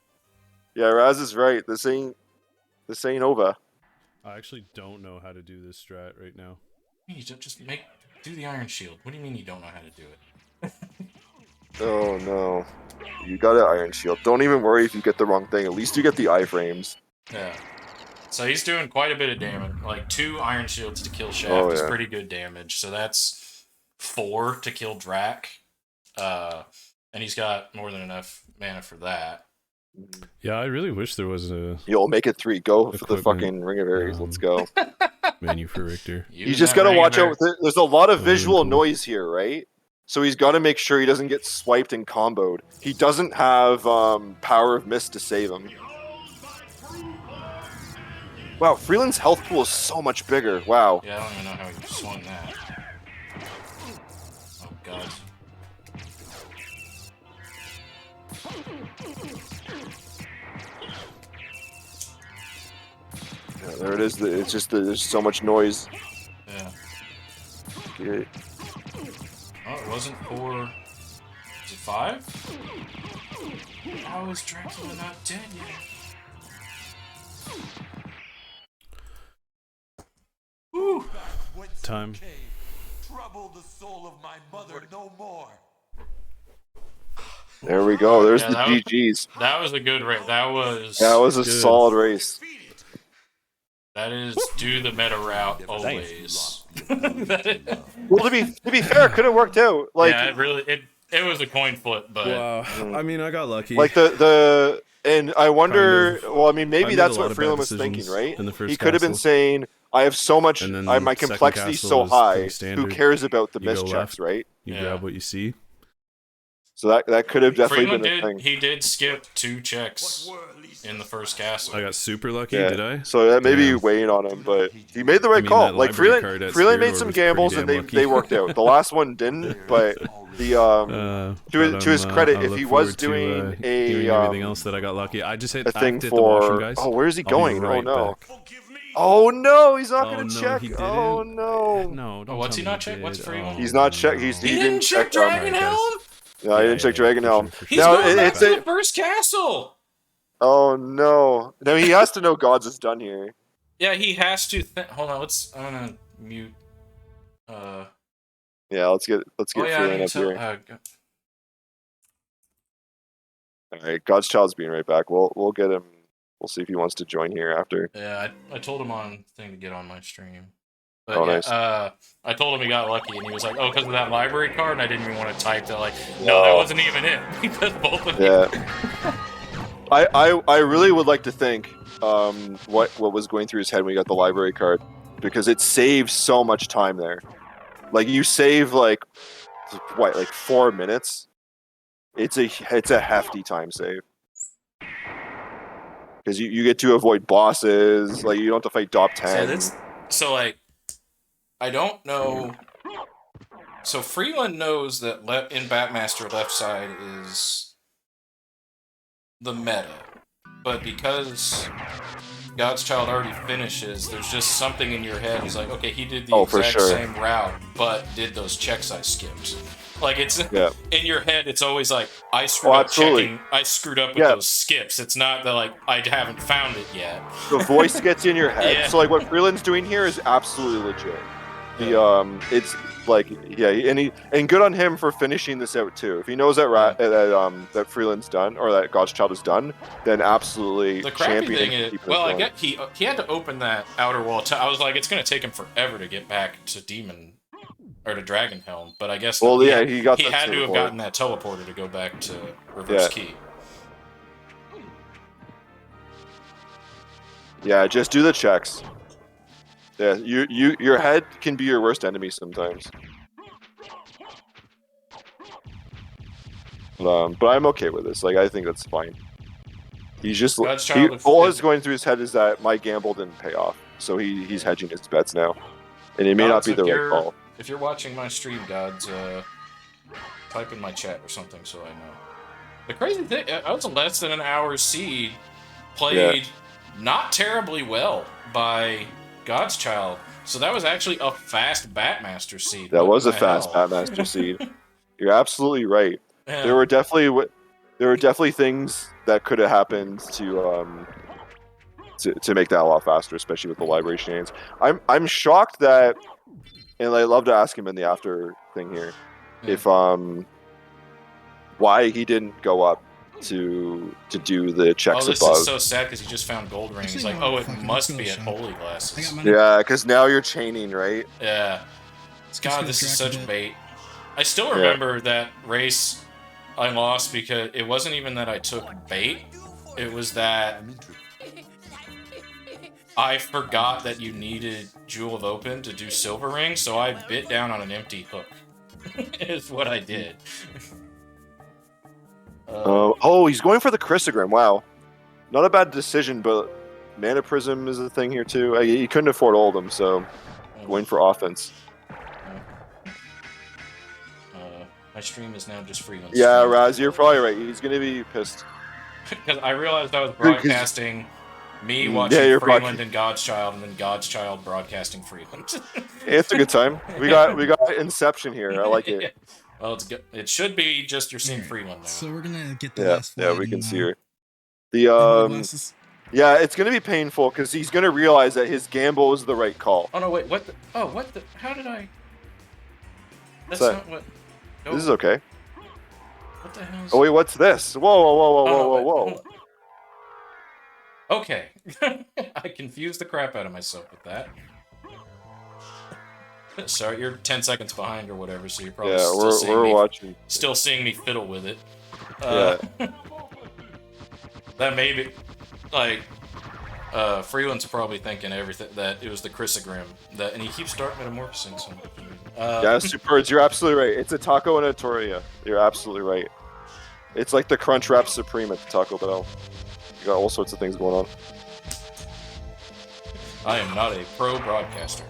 Yeah, Raz is right. This ain't over. I actually don't know how to do this strat right now. You just do the iron shield. What do you mean you don't know how to do it? Oh no, you got an iron shield. Don't even worry if you get the wrong thing. At least you get the iframes. Yeah. So he's doing quite a bit of damage. Like 2 iron shields to kill Shaft is pretty good damage. So that's 4 to kill Drac. And he's got more than enough mana for that. Yeah, I really wish there was a. You'll make it 3. Go for the fucking Ring of Ares. Let's go. Menu for Richter. You just gotta watch out. There's a lot of visual noise here, right? So he's got to make sure he doesn't get swiped and comboed. He doesn't have Power of Mist to save him. Wow, Freeland's health pool is so much bigger. Wow. Yeah, I don't even know how he swung that. Oh god. Yeah, there it is. It's just there's so much noise. Yeah. Okay. Oh, it wasn't 4. Is it 5? How is Dracula not dead yet? Woo! Time. Trouble the soul of my mother no more. There we go. There's the GGs. That was a good race. That was a solid race. That is do the meta route always. Well, to be fair, it could have worked out. Like, yeah, it was a coin flip, but wow. I mean, I got lucky. Like and I wonder. Well, I mean, maybe that's what Freeland was thinking, right? He could have been saying, "I have so much. My complexity is so high. Who cares about the mischecks, right?" You grab what you see. So that could have definitely Freeland been a thing. he did skip 2 checks in the first castle. I got super lucky, Yeah. did I? So that may be Damn. weighing on him, but he made the right I mean, call. that Like library card at Freeland made Spirit some was gambles pretty and damn lucky. they worked out. The last one didn't, but the to his credit, I if look he was forward to, doing hearing a everything else that I got lucky. I just hit a thing the washroom, for guys. oh, where is he I'll be going? right Oh no! back. Oh no! He's not Oh, gonna no, check. he Oh didn't. no! No, don't what's tell he me not check? What's did. Freeland? He's not check. He didn't check Dragon guys. Helm? No, he didn't check Dragon for Helm. sure, for He's sure. Now, going back it's to a- the first castle! Oh no! No, he has to know Gods is done here. Yeah, he has to hold on, I'm gonna mute Yeah, let's get oh yeah, I Freeland need up to here. All right, GodsChild's being right back. We'll get him. We'll see if he wants to join here after. yeah, I told him on thing to get on my stream. But Oh, yeah, nice. I told him he got lucky, and he was like, "Oh, because of that library card," and I didn't even want to type that. Like, no, that wasn't even it. Because both of you. Yeah. I really would like to think what was going through his head when he got the library card, because it saves so much time there. Like you save like 4 minutes. It's a hefty time save. Because you get to avoid bosses, like you don't have to fight top 10. So like, I don't know. So Freeland knows that in Batmaster left side is the meta, but because GodsChild already finishes, there's just something in your head. He's like, okay, he did the for exact sure. same route, but did those checks I skipped. Like it's Yeah. in your head, it's always like I screwed Oh, up absolutely. checking. I screwed up with Yeah. those skips. It's not that like I haven't found it yet. The voice gets in your head. Yeah. So like what Freeland's doing here is absolutely legit. It's like and good on him for finishing this out too. If he knows that that Freeland's done or that GodsChild is done, then absolutely The crappy champion thing him, is, keep it well, I going. get he had to open that outer wall. I was like, it's gonna take him forever to get back to Demon or to Dragon Helm, but I guess Well, he he got that had to have teleport. gotten that teleporter to go back to Reverse Yeah. Key. Yeah, just do the checks. Yeah, your head can be your worst enemy sometimes. But I'm okay with this. Like I think that's fine. He's just GodsChild all is- that's going through his head is that my gamble didn't pay off, so he's hedging his bets now, and it may not Gods, be the if right you're- call. If you're watching my stream, Gods, type in my chat or something so I know. The crazy thing, I was a less than an hour seed, played not terribly well by GodsChild. So that was actually a fast Batmaster seed. That What was the a fast hell? Batmaster seed. You're absolutely right. Yeah. There were definitely things that could have happened to make that a lot faster, especially with the library shenanigans. I'm shocked that, and I'd love to ask him in the after thing here, Yeah. if why he didn't go up to do the Oh, checks this above. is so sad because he just found gold ring. He's Actually, like, no, oh, it fuck it, must let's be go at shop. Holy I Glasses. got money. Yeah, because now you're chaining, right? Yeah. God, this is Let's go such track bait. I still remember that race I lost because it wasn't even that I took bait. It was that I forgot that you needed Jewel of Open to do Silver Ring, so I bit down on an empty hook. Is what I did. Oh, he's going for the Chrysogram. Wow, not a bad decision, but Mana Prism is a thing here too. He couldn't afford all of them, so going for offense. My stream is now just Freeland. Yeah, Raz, you're probably right. He's gonna be pissed. Because I realized I was broadcasting me Yeah, watching you're Freeland and GodsChild, and then GodsChild broadcasting Freeland. It's a good time. We got Inception here. I like it. Well, it's good. It should be just you're seeing Freeland now. So we're gonna get the Yeah, last yeah, flight we can and, see her. the Holy The Glasses. yeah, it's gonna be painful because he's gonna realize that his gamble was the right call. Oh no, wait, what the? Oh, what the? How did I? That's that? not what. No, This is okay. What the hell is? Oh wait, what's this? Whoa, whoa, whoa, whoa, Oh, no, whoa, wait, whoa, hold whoa! on. Okay, I confused the crap out of myself with that. Sorry, you're 10 seconds behind or whatever, so you're probably Yeah, we're watching. still seeing me fiddle with it. That may be, like, Freeland's probably thinking everything, that it was the Chrysogram, and he keeps start metamorphosing, so... Yeah, Superbirds, you're absolutely right. It's a Taco and a Toria. You're absolutely right. It's like the Crunch Wrap Supreme at the Taco Bell. You got all sorts of things going on. I am not a pro broadcaster.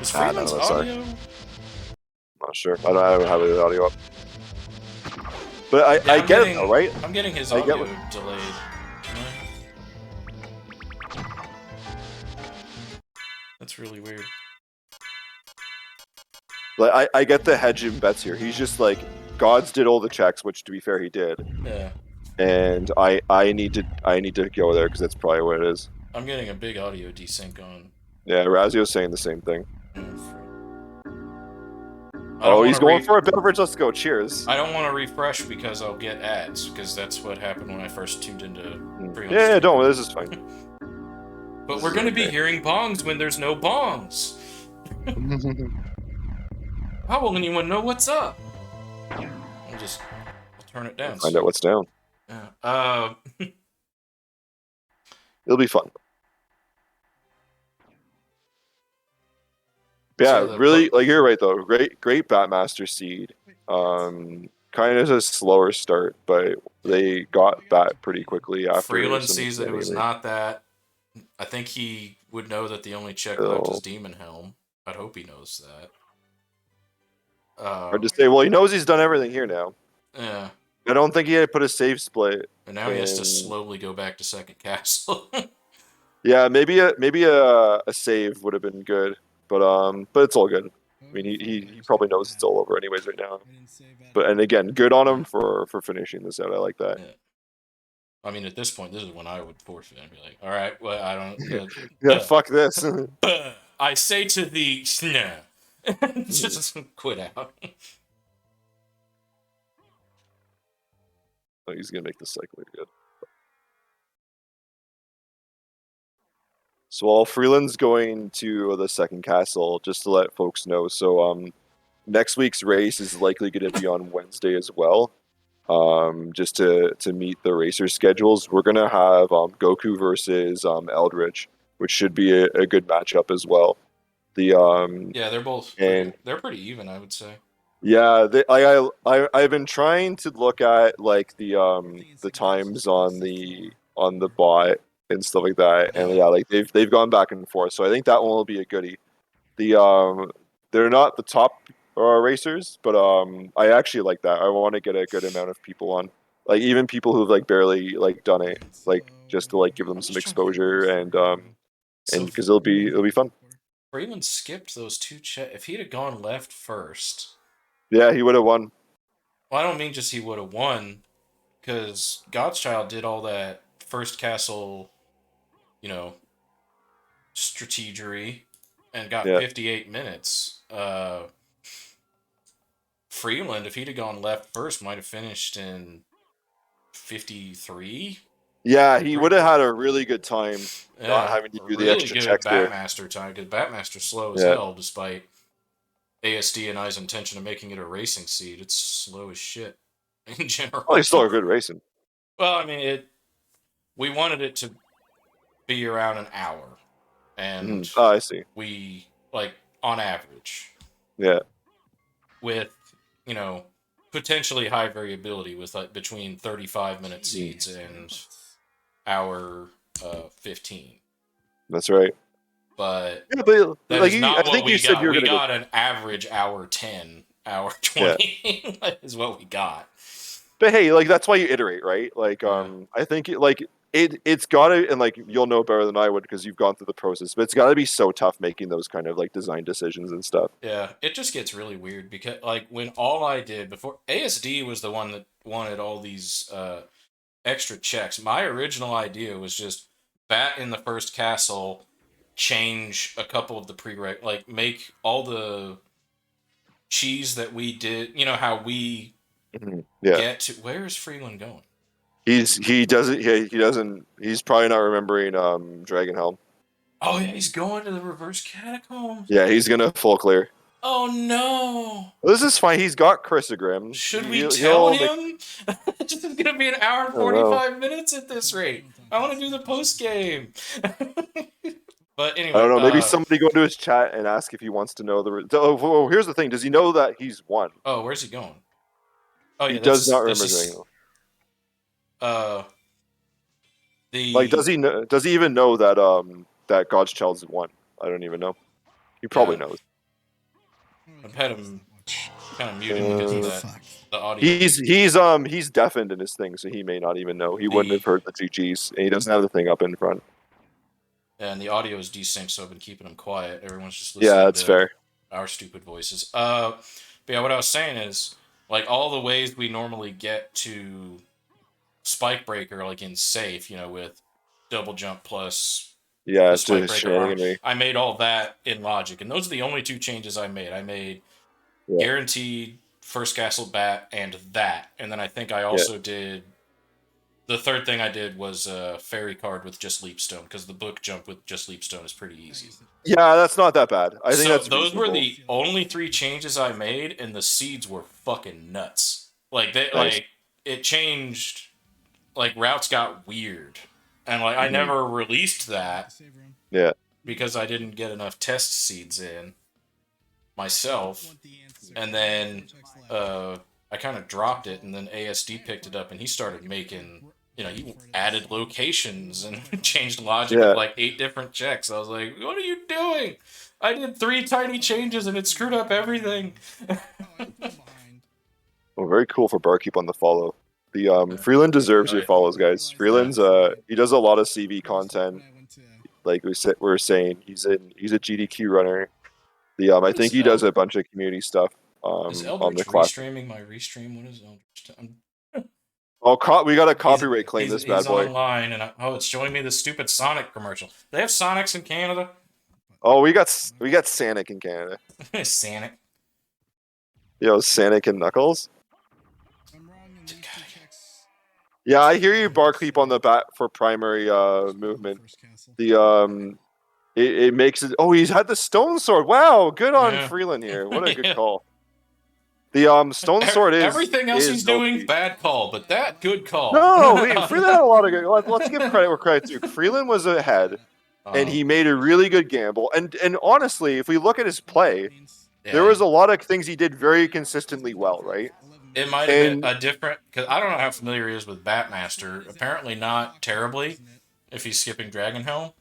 Is Ah, Freeland's no, sorry. audio? Not sure. I don't have the audio up. But Yeah, I get it though, right? I'm getting his I get audio what- delayed. That's really weird. Like I get the hedge and bets here. He's just like Gods did all the checks, which to be fair he did, Yeah. and I need to go there because that's probably what it is. I'm getting a big audio desync on. Yeah, Razio's saying the same thing. I don't Oh, he's wanna going for a beverage. Let's go. Cheers. I don't want to refresh because I'll get ads, because that's what happened when I first tuned into Freeland. Yeah, don't. This is fine. But This we're is going to be okay. hearing bongs when there's no bongs. How will anyone know what's up? I'll turn it down. Find out what's down. Yeah. It'll be fun. Yeah, So really. Like you're right though. Great Batmaster seed. Kind of a slower start, but they got Bat pretty quickly after. Freeland some sees that it was shenanigans. not that. I think he would know that the only check left is Oh. Demon Helm. I'd hope he knows that. Hard to say. Well, he knows he's done everything here now. Yeah. I don't think he had to put a save split. And now he has to And- slowly go back to second castle. Yeah, maybe a save would have been good, but it's all good. I mean, he probably knows it's all over anyways right now. But and again, good on him for finishing this out. I like that. Yeah. I mean, at this point, this is when I would forfeit and be like, all right, well, I don't... Yeah, fuck this. I say to the... Nah. Just quit out. Oh, he's gonna make this cycle good. So while Freeland's going to the second castle, just to let folks know, so next week's race is likely going to be on Wednesday as well. Just to meet the racer schedules, we're gonna have Goku versus Eldritch, which should be a good matchup as well. Yeah, they're both... And- they're pretty even, I would say. Yeah, I've been trying to look at like the times on the bot and stuff like that, and yeah, like they've gone back and forth. So I think that one will be a goodie. They're not the top racers, but I actually like that. I want to get a good amount of people on, like even people who've like barely like done it, like just to like give them some exposure and because it'll be fun. Freeland skipped those two checks. If he'd have gone left first... Yeah, he would have won. Well, I don't mean just he would have won, because GodsChild did all that first castle, strategery, and got 58 minutes. Freeland, if he'd have gone left first, might have finished in 53. Yeah, he would have had a really good time not having to do the really extra good checks there. Batmaster time, because Batmaster's slow as hell, despite ASD and I's intention of making it a racing seed. It's slow as shit in general. Well, he's still a good racing. Well, I mean, we wanted it to be around an hour, and I see. we, like, on average, Yeah. with, potentially high variability with, like, between 35-minute seeds and hour 15. That's right. But Yeah, but that like is not I what think we you said got. you were We gonna got an average hour 10, hour 20 is what we got. But hey, like that's why you iterate, right? Like I think it's gotta, and like you'll know better than I would because you've gone through the process, but it's gotta be so tough making those kind of like design decisions and stuff. Yeah, it just gets really weird because like when all I did before ASD was the one that wanted all these extra checks. My original idea was just bat in the first castle, change a couple of the prereq, like make all the cheese that we did. You know how we get to. Where is Freeland going? He doesn't. He's probably not remembering Dragon Helm. Oh yeah, he's going to the reverse catacombs. Yeah, he's gonna full clear. Oh no! This is fine. He's got Chrysogrim. Should we tell him? This is gonna be an hour and 45 minutes at this rate. I want to do the post game. But anyway, I don't know. Maybe somebody go into his chat and ask if he wants to know the. Oh, here's the thing. Does he know that he's won? Oh, where's he going? Oh yeah, He does not this remember is doing it. the Like, does he know, does he even know that that GodsChild's won? I don't even know. He probably Yeah. knows. I've had him kind of muted because of that. Fuck. The audio. He's deafened in his thing, so he may not even know. He wouldn't have heard the GGs, and he doesn't have the thing up in front. And the audio is desynced, so I've been keeping them quiet. Everyone's just listening Yeah, that's to fair. our stupid voices. But yeah, what I was saying is, like, all the ways we normally get to Spike Breaker, like in safe, with double jump plus Yeah, the Spike to Breaker arm, shenaniganry. I made all that in Logic, and those are the only two changes I made. I made Yeah. guaranteed first castle bat and that, and then I think I also did. The third thing I did was a fairy card with just Leapstone, because the book jump with just Leapstone is pretty easy. Yeah, that's not that bad. I think So that's those were reasonable. the only 3 changes I made, and the seeds were fucking nuts. Like Nice. like it changed. Like routes got weird, and like I Mhm. never released that Yeah. because I didn't get enough test seeds in myself, and then I kind of dropped it, and then ASD picked it up, and he started making. He added locations and changed logic Yeah. of like 8 different checks. I was like, "What are you doing? I did 3 tiny changes and it screwed up everything." Well, very cool for Barkeep on the follow. The Freeland deserves your follows, guys. Freeland's he does a lot of CV content. Like we're saying, he's a GDQ runner. I think he does a bunch of community stuff Is on Eldritch the class. restreaming my restream? What is Eldritch? Oh, we got a copyright claim this bad He's boy. online, and it's showing me the stupid Sonic commercial. They have Sonics in Canada. Oh, we got Sanic in Canada. Sonic. Sanic and Knuckles. Yeah, I hear you, Barkeep, on the bat for primary movement. It makes it. Oh, he's had the stone sword. Wow, good on Freeland here. What a good call. The stone sword is everything else he's doing OP. Bad call, but that good call. No, Freeland had a lot of good. Let's give credit where credit's due. Freeland was ahead, and he made a really good gamble. And honestly, if we look at his play, there was a lot of things he did very consistently well, right? It might have been a different, because I don't know how familiar he is with Batmaster. Apparently not terribly, if he's skipping Dragonhelm.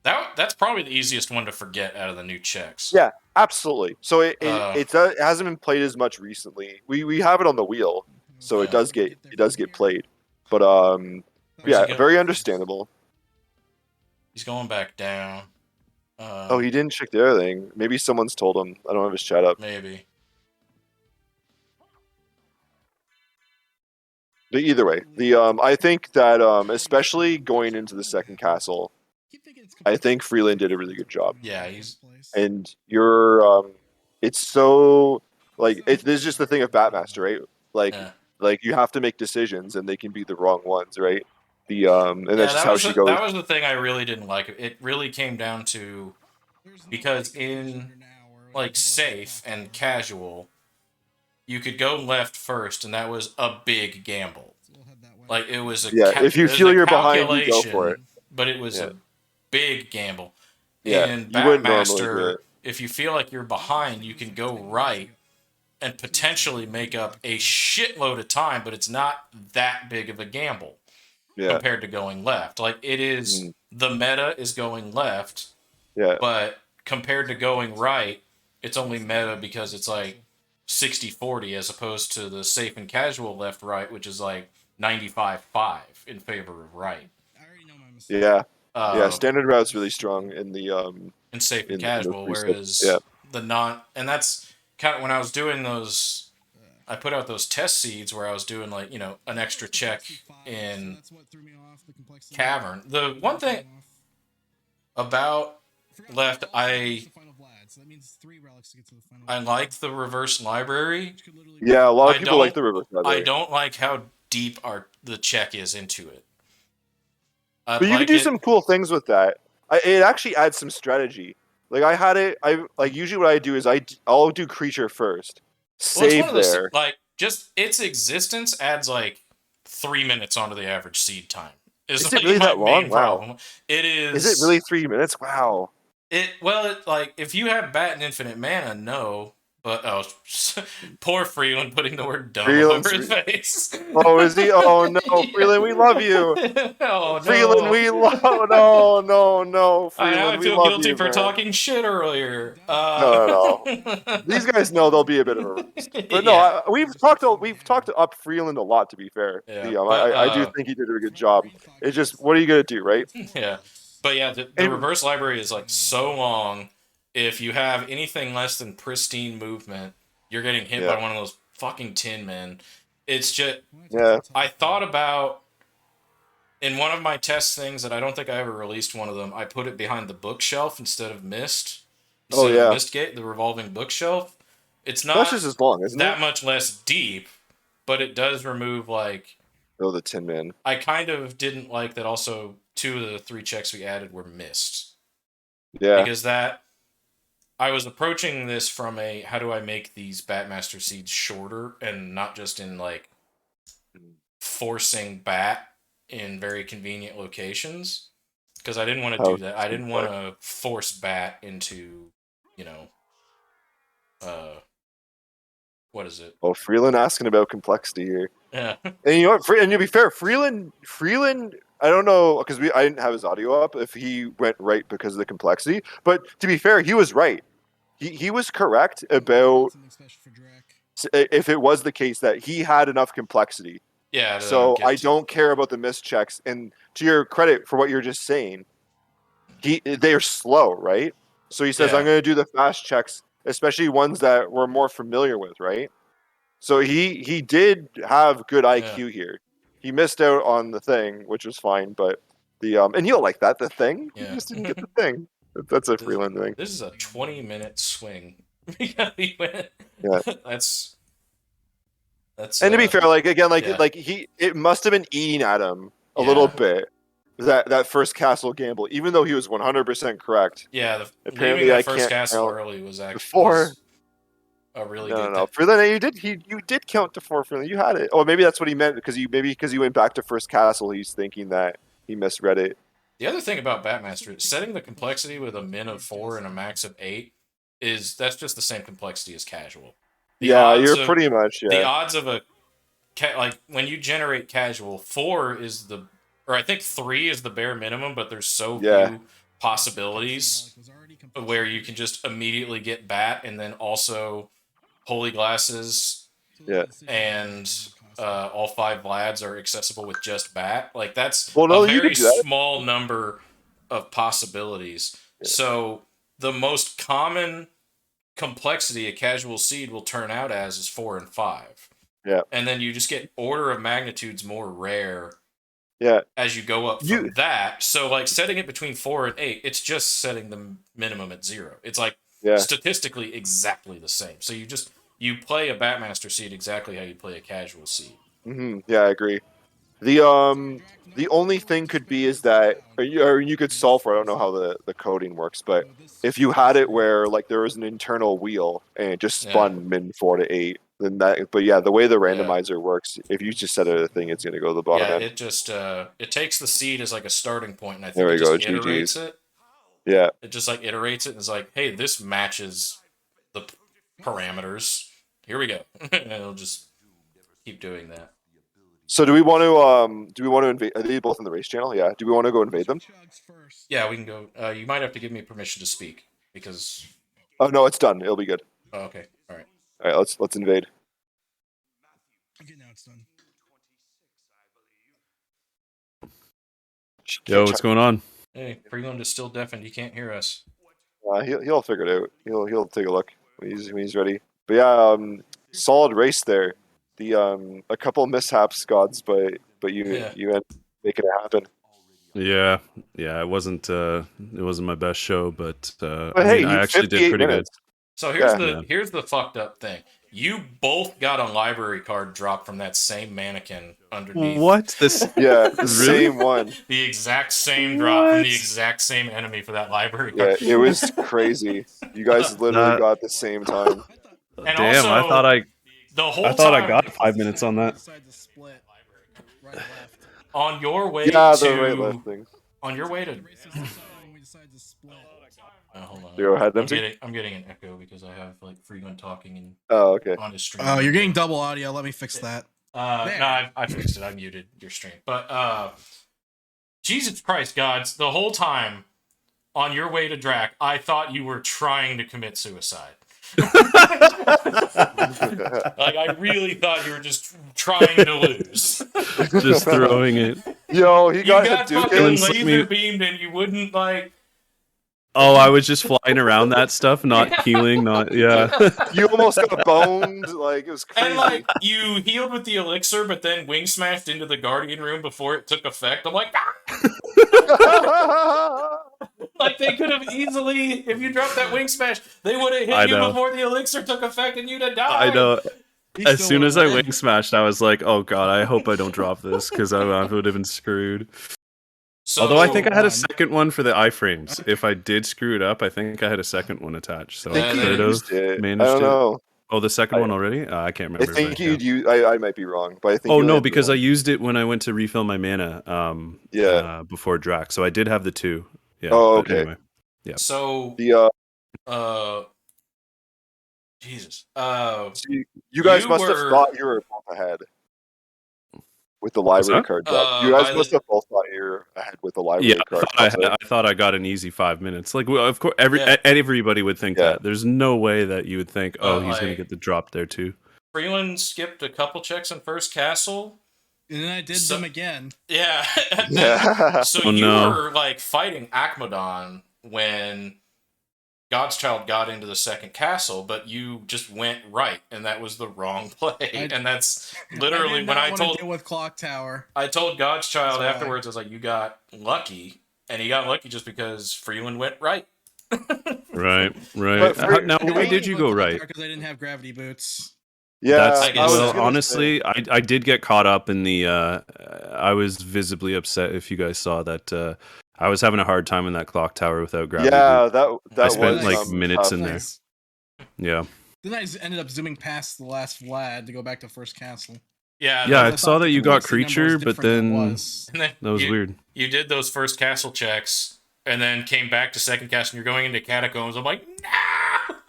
That's probably the easiest one to forget out of the new checks. Yeah, absolutely. So it hasn't been played as much recently. We have it on the wheel, so it does get played. But yeah, very understandable. He's going back down. Oh, he didn't check the other thing. Maybe someone's told him. I don't have his chat up. Maybe. But either way, I think that especially going into the second castle, I think Freeland did a really good job. Yeah, and it's so like this is just the thing of Batmaster, right? Like you have to make decisions, and they can be the wrong ones, right? And that's just how she goes. That was the thing I really didn't like. It really came down to, because in like safe and casual, you could go left first, and that was a big gamble. Like it was a if you feel you're behind, you go for it. But it was a big gamble. Yeah, in Batmaster, if you feel like you're behind, you can go right and potentially make up a shitload of time, but it's not that big of a gamble compared to going left. Like it is, the meta is going left, but compared to going right, it's only meta because it's like 60-40 as opposed to the safe and casual left-right, which is like 95-5 in favor of right. Yeah. Standard route's really strong in the in safe and casual, whereas the non, and that's kind of when I was doing those, I put out those test seeds where I was doing like an extra check in Cavern. The one thing about left, I liked the reverse library. Yeah, a lot of people like the reverse library. I don't like how deep the check is into it. But you can do some cool things with that. It actually adds some strategy. Like I had it. Usually what I do is I'll do creature first. Save there. Like just its existence adds like 3 minutes onto the average seed time. Is it really that long? Wow. It is. Is it really 3 minutes? Wow. Like if you have Bat and Infinite Mana, no. But poor Freeland putting the word dumb Freeland's over his face. Oh, is he? Oh no, Yeah. Freeland, we love you. Oh Freeland, no. we love. No, no, no, I Freeland, we feel love guilty you, for man. talking shit earlier. No. These guys know there'll be a bit of a roast, but no, Yeah. we've talked up Freeland a lot. To be fair, Yeah, I do think he did a good job. It's just what are you gonna do, right? yeah, but yeah, the And reverse library is like so long. If you have anything less than pristine movement, you're getting hit yeah, by one of those fucking tin men. It's just yeah. I thought about in one of my test things that I don't think I ever released one of them. I put it behind the bookshelf instead of mist, Oh instead of the yeah, mist gate, the revolving bookshelf. It's that's not just as long, isn't it? that much less deep, but it does remove like Oh, the Tin Man. I kind of didn't like that also 2 of the 3 checks we added were missed. Yeah. Because that I was approaching this from a how do I make these Batmaster seeds shorter and not just in like forcing bat in very convenient locations. Because I didn't want to How do that. I didn't want to force bat into, you know, what is it? Oh, Freeland asking about complexity here. Yeah. And you know what? And to be fair, Freeland, I don't know because I didn't have his audio up if he went right because of the complexity. But to be fair, he was right. He was correct about Something special for Drac. if it was the case that he had enough complexity. Yeah. So get I to- don't care about the mischecks. And to your credit for what you're just saying, they're slow, right? So he says, Yeah. I'm going to do the fast checks, especially ones that we're more familiar with, right? So he did have good IQ here. He missed out on the thing, which was fine, but the and you'll like that, the thing. He Yeah. just didn't get the thing. That's a Freeland thing. This is a 20-minute swing. Yeah, we went. Yeah. That's. And to be fair, like again, yeah. it must have been eating at him a Yeah. little bit. That first castle gamble, even though he was 100% correct. Yeah, Apparently leaving I that first can't castle count early was actually before. a really No, good. no. Freeland, you did count to 4 Freeland. You had it. Oh, maybe that's what he meant because he went back to first castle. He's thinking that he misread it. The other thing about Batmaster, setting the complexity with a min of 4 and a max of 8 that's just the same complexity as casual. You're pretty much The odds of a like when you generate casual, 4 is or I think 3 is the bare minimum, but there's so few possibilities where you can just immediately get bat and then also holy glasses Yeah. and all 5 Vlads are accessible with just bat. Like that's Well, no, a you very could do that. small number of possibilities. Yeah. So the most common complexity a casual seed will turn out as is 4 and 5. Yeah. And then you just get order of magnitudes more rare. Yeah. As you go up from that. So like setting it between 4 and 8, it's just setting the minimum at 0. It's like statistically exactly the same. So you play a Batmaster seed exactly how you play a casual seed. Mm-hmm. Yeah, I agree. The only thing could be is that or you could solve for. I don't know how the coding works, but if you had it where like there was an internal wheel and it just spun min 4 to 8, then that. But yeah, the way the randomizer works, if you just set it a thing, it's gonna go to the bottom end. It just it takes the seed as like a starting point, and I think There we it just go, iterates GG's. it. Yeah. It just like iterates it and is like, hey, this matches the parameters. Here we go, and it'll just keep doing that. So do we want to invade? Are they both in the race channel? Yeah. Do we want to go invade them? Yeah, we can go. You might have to give me permission to speak because. Oh no, it's done. It'll be good. Oh, okay. All right. All right. Let's invade. Okay, now it's done. Yo, what's going on? Hey, Freeland is still deafened. He can't hear us. He'll figure it out. He'll take a look when he's ready. But yeah, solid race there. The a couple mishaps, Gods, but you end up making it happen. Yeah, it wasn't my best show, but hey, I actually did pretty minutes. good. So here's the fucked up thing. You both got a library card dropped from that same mannequin underneath. What? This? Yeah, Really? Same one. The exact same drop from the exact same enemy for that library Yeah, card. it was crazy. You guys literally got at the same time. And Damn, also, I thought the whole I thought time, I got 5 minutes on that. on your way Yeah, to the right left thing. on your way to we decide to split. Hold on. Go ahead, Dempsey. I'm getting an echo because I have like Freeland talking Oh, okay. on his stream. Oh, you're getting double audio. Let me fix that. No, I fixed it. I muted your stream. But Jesus Christ, gods, the whole time on your way to Drac, I thought you were trying to commit suicide. Like, I really thought you were just trying to lose. Just throwing it. Yo, he You got got Hadouken. fucking Let laser me- beamed and you wouldn't, like... Oh, I was just flying around that stuff, not healing, not You almost got boned. Like, it was crazy. And, like, you healed with the elixir, but then wing smashed into the Guardian room before it took effect. I'm like, ah! Like, they could have easily, if you dropped that wing smash, they would have I hit you know. before the elixir took effect and you'd have died. I know. He As still soon as I would've won. wing smashed, I was like, "Oh God, I hope I don't drop this because I would have been screwed." So, Although I think I had a one. second one for the iframes. If I did screw it up, I think I had a second one attached. So I think I Yeah, you could have used it. I managed don't it. know. Oh, the second I- one already? I can't I remember. think but, you'd yeah. use. I might be wrong, but I think. Oh you no, only because I had used it when I went to refill my mana. Before Drac, so I did have the two. Yeah. Oh, but okay. Anyway. So, the. Jesus. So you guys You must have were- thought you were both ahead with the library that? card drop. You by guys must have both thought you were ahead with the library Yeah, card. I thought I got an easy 5 minutes. Like, well, of course, everybody would think Yeah. that. There's no way that you would think, oh, he's gonna like- get the drop there too. Freeland skipped a couple checks in first castle. And then I did So- them again. Yeah. Yeah. So Oh, you no. were like fighting Akmodon when GodsChild got into the second castle, but you just went right, and that was the wrong play. And that's literally when I told deal with Clock Tower. GodsChild That's why. afterwards, I was like, "You got lucky," and he got lucky just because Freeland went right. Right. But for- Now, do why we- did you go right? Because I didn't have gravity boots. Yeah. That's, I guess- was well, gonna honestly, I did get caught up in the. I was visibly upset if you guys saw that. I was having a hard time in that clock tower without say, gravity. yeah, Loop. that I was spent like nice. minutes in tough. there. Nice. Yeah. Then I ended up zooming past the last Vlad to go back to first castle. Yeah. Yeah, I thought saw the that you got complexity number was creature, but different than it then was. And then that was you, weird. You did those first castle checks, and then came back to second castle, and you're going into catacombs. I'm like,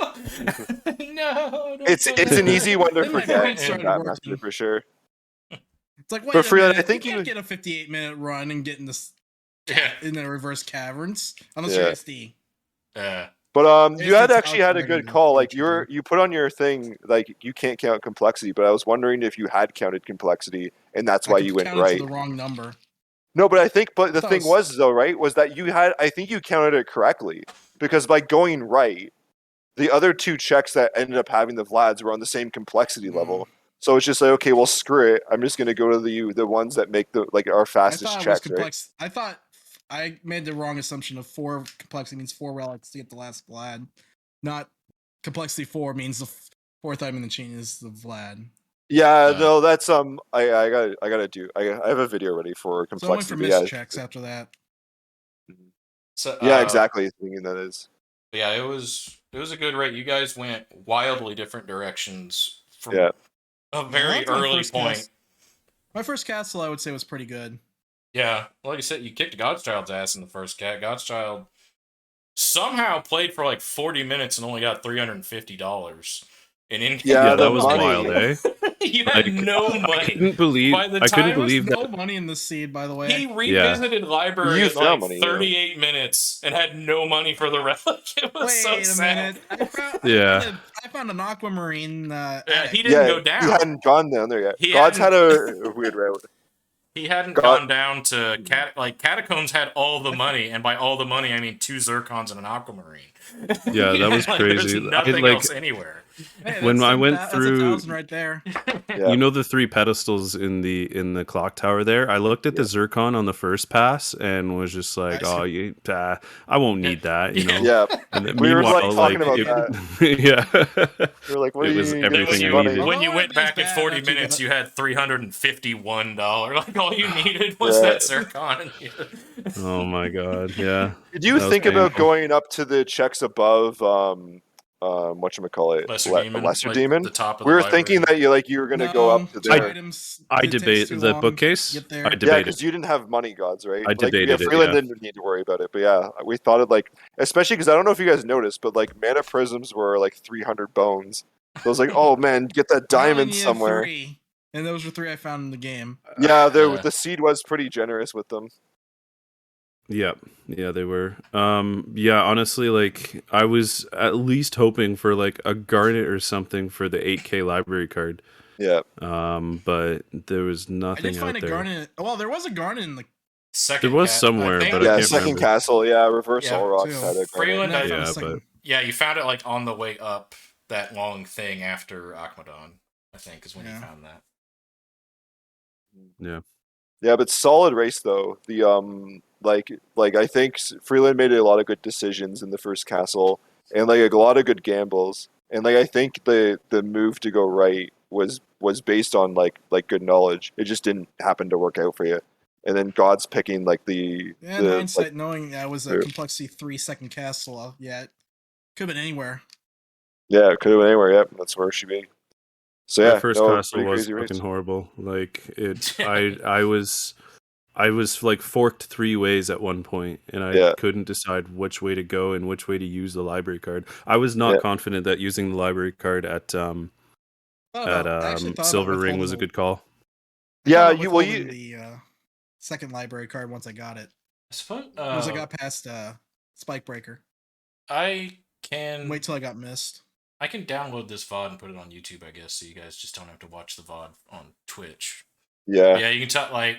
no, no. don't It's do an that." easy one to Then my forget brain in started that working. master for sure. It's like, wait But a Freeland, minute, I think you you- can't get a 58-minute run and get in this Yeah. in the reverse caverns unless Yeah. you're SD. Yeah. But It's you had the actually had a calculator good that call. Like features you put on your thing like you can't count complexity, but I was wondering if you had counted complexity and that's why you went counted right. to the wrong number. No, but I think the thought thing it was- was though, right, was that I think you counted it correctly because by going right, the other two checks that ended up having the Vlads were on the same complexity Mm. level. So it's just like, okay, well, screw it. I'm just gonna go to the ones that make our I fastest thought it was checks, right? complex. I thought I made the wrong assumption of 4 complexity means 4 relics to get the last Vlad. Not complexity 4 means the fourth item in the chain is the Vlad. Yeah, Uh, no, that's I have a video ready for So I went complexity. for but yeah, mischecks after that. So, yeah, exactly. Thinking that is. Yeah, it was a good rate. You guys went wildly different directions from Yeah. a very That's my early first point. cast. My first castle, I would say, was pretty good. Yeah, like I said, you kicked GodSchild's ass in the first cat. GodSchild somehow played for like 40 minutes and only got $350 in income. Yeah, Yeah, the that was money- wild, eh? You had Like, no I money. couldn't believe. By the I couldn't time- believe No that. money in this seed, by the way. He revisited library You in found like money, yeah. 38 minutes and had no money for the relic. It was Wait so a sad. minute. Yeah. I found an aquamarine. Yeah, he didn't Yeah, go down. he hadn't gone down there yet. He God's had hadn't- a weird route. He hadn't God- gone down to Catacombs had all the money, and by all the money I mean 2 Zircons and an aquamarine. Yeah, that was Like, crazy. There's nothing like- else anywhere. Hey, When that's I went that's through- 1,000 right there. Yeah. You know the 3 pedestals in the clock tower there? I looked at the zircon on the first pass and was just like, Nice. I won't need that, you know. Yeah, And then we were like meanwhile, talking about it- that. yeah. We were like, what It are was you everything I doing? needed. When you Well, went back in that's 40 bad, actually, minutes, but- you had $351. Like all you needed was Yeah. that Zircon. Oh my god, yeah. Did you That was think about painful. going up to the checks above whatchamacallit, Lesser Demon, Demon. the top of We the were thinking library. that you were gonna go up to two there. items. I it takes debate too the long bookcase. to get there. I Yeah, debated. because you didn't have money, Gods, right? I debated it, Freeland yeah. didn't need to worry about it, but yeah, we thought it like, especially because I don't know if you guys noticed, but like mana prisms were like 300 bones. So I was like, oh man, get that I only diamond needed somewhere. 3, and those were 3 I found in the game. Yeah, Yeah. the seed was pretty generous with them. Yeah, they were. Yeah, honestly, like I was at least hoping for like a garnet or something for the 8K library card. Yeah. But there was I nothing did find out a there. garnet. Well, there was a garnet in the. Second There was cat, somewhere, I think. but I Yeah, can't second remember. castle, yeah, reverse Yeah, all rocks too. had a Freeland, garnet. And I found Yeah, the second. Yeah, you found it like on the way up that long thing after Akmadon, I think, is when you Yeah. found that. Yeah, but solid race though. The like I think Freeland made a lot of good decisions in the first castle, and like a lot of good gambles. And like I think the move to go right was based on like good knowledge. It just didn't happen to work out for you. And then God's picking like the Yeah, in the hindsight, like, knowing that was a True. complexity 3 second castle, yeah, it could have been anywhere. yeah, it could have been anywhere. Yep, that's where it should be. So yeah, That first no, castle pretty was crazy race. fucking horrible. Like it, I was like forked 3 ways at one point, and I Yeah. couldn't decide which way to go and which way to use the library card. I was not Yeah. confident that using the library card at I actually thought Silver about Ring was a withholding good call. Yeah, you you the second library card once I got it. It's fun. Once I got past Spike Breaker. I can Wait till I got missed. I can download this VOD and put it on YouTube, I guess, so you guys just don't have to watch the VOD on Twitch. yeah. Yeah, you can tell, like,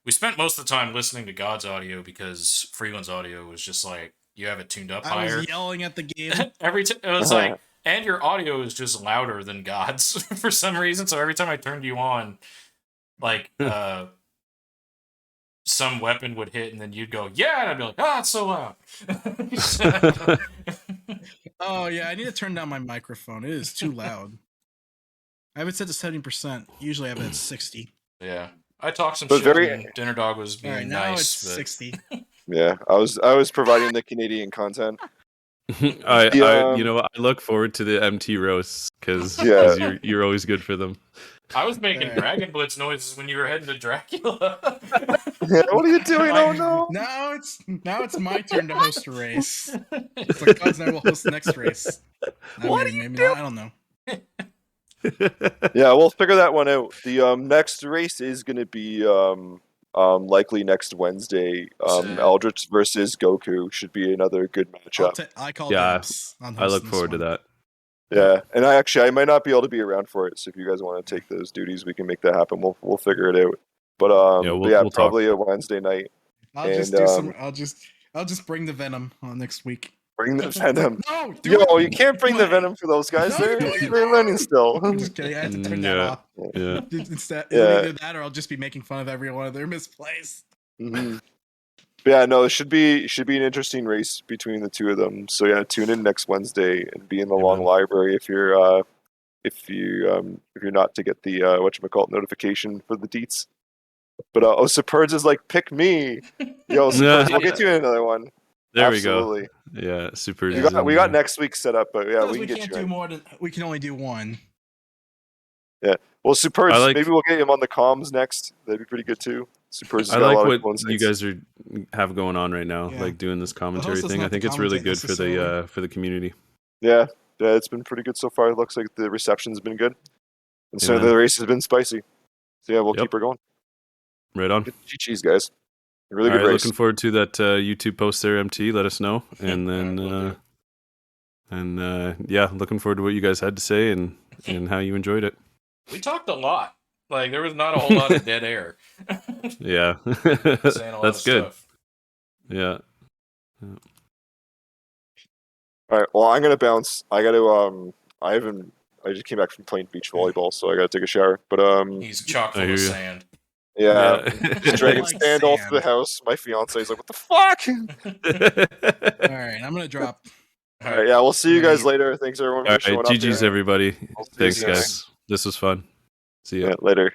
we spent most of the time listening to God's audio because Freeland's audio was just like, you have it tuned up I higher. was yelling at the game. Every time, it was like, and your audio is just louder than God's for some reason, so every time I turned you on, like, some weapon would hit, and then you'd go, yeah, and I'd be like, it's so loud. Oh yeah, I need to turn down my microphone. It is too loud. I have it set to 70%. Usually I have it at 60. Yeah. I talked some But shit, very- and Dinner Dog was being Alright, now nice, it's but 60. Yeah, I was providing the Canadian content. I Yeah. you know what? I look forward to the MT roasts because Yeah. you're always good for them. I was making Alright. Dragon Blitz noises when you were heading to Dracula. What are you doing? Oh no! Now it's my turn to host a race. It's like Gods and I will host the next race. What Maybe not, I don't know. Yeah, we'll figure that one out. The next race is going to be likely next Wednesday. Eldritch versus Goku should be another good matchup. I call Yeah, dibs on I look hosting this forward to one. that. Yeah, and I might not be able to be around for it. So if you guys want to take those duties, we can make that happen. We'll figure it out. But we'll talk. probably a Wednesday night. I'll just And, do some. I'll just bring the Venom on next week. Bring the Venom. No, Yo, you can't bring the Wait. Venom for those guys. No, they're you they're learning still. I'm just kidding. I have to turn that Yeah. off. Yeah. Instead, Yeah. either that or I'll just be making fun of every one of their misplays. Mhm. But yeah, no, it should be an interesting race between the two of them. So yeah, tune in next Wednesday and be in the long Amen. library if you're not to get the whatchamacallit notification for the deets. But Superds is like, pick me. Yo, Superds, we'll get you in another one. There Absolutely. we go. Yeah, super. We got next week set up, but yeah, Because we can get can't you do in. more than we can only do one. Well, Superds, I like- maybe we'll get him on the comms next. That'd be pretty good too. Superds has I got a like lot what of cool you insights. guys have going on right now, Yeah. like doing this commentary host is thing. not I think the it's really commentate good necessarily. for the community. Yeah, it's been pretty good so far. It looks like the reception's been good. And so Amen. the race has been spicy. So yeah, we'll Yep. keep her going. Right on. Good GG's, guys. A really All good right, race. looking forward to that YouTube post there, MT. Let us know, and then Alright, yeah, looking forward to what you guys had to say and how you enjoyed it. we talked a lot. Like, there was not a whole lot of dead air. Yeah, Saying a lot that's of good. stuff. Yeah. All right. Well, I'm gonna bounce. I gotta. I just came back from playing beach volleyball, so I gotta take a shower. But He's chock I full hear of you. sand. yeah. Just dragging Like sand all through the sand. house. My fiance is like, "What the fuck?" All right, I'm gonna drop. All right. Yeah. We'll see you guys Right. later. Thanks everyone All for right, showing up. GG's here. everybody. I'll see you Thanks, guys. guys. This was fun. See ya. Yeah, later.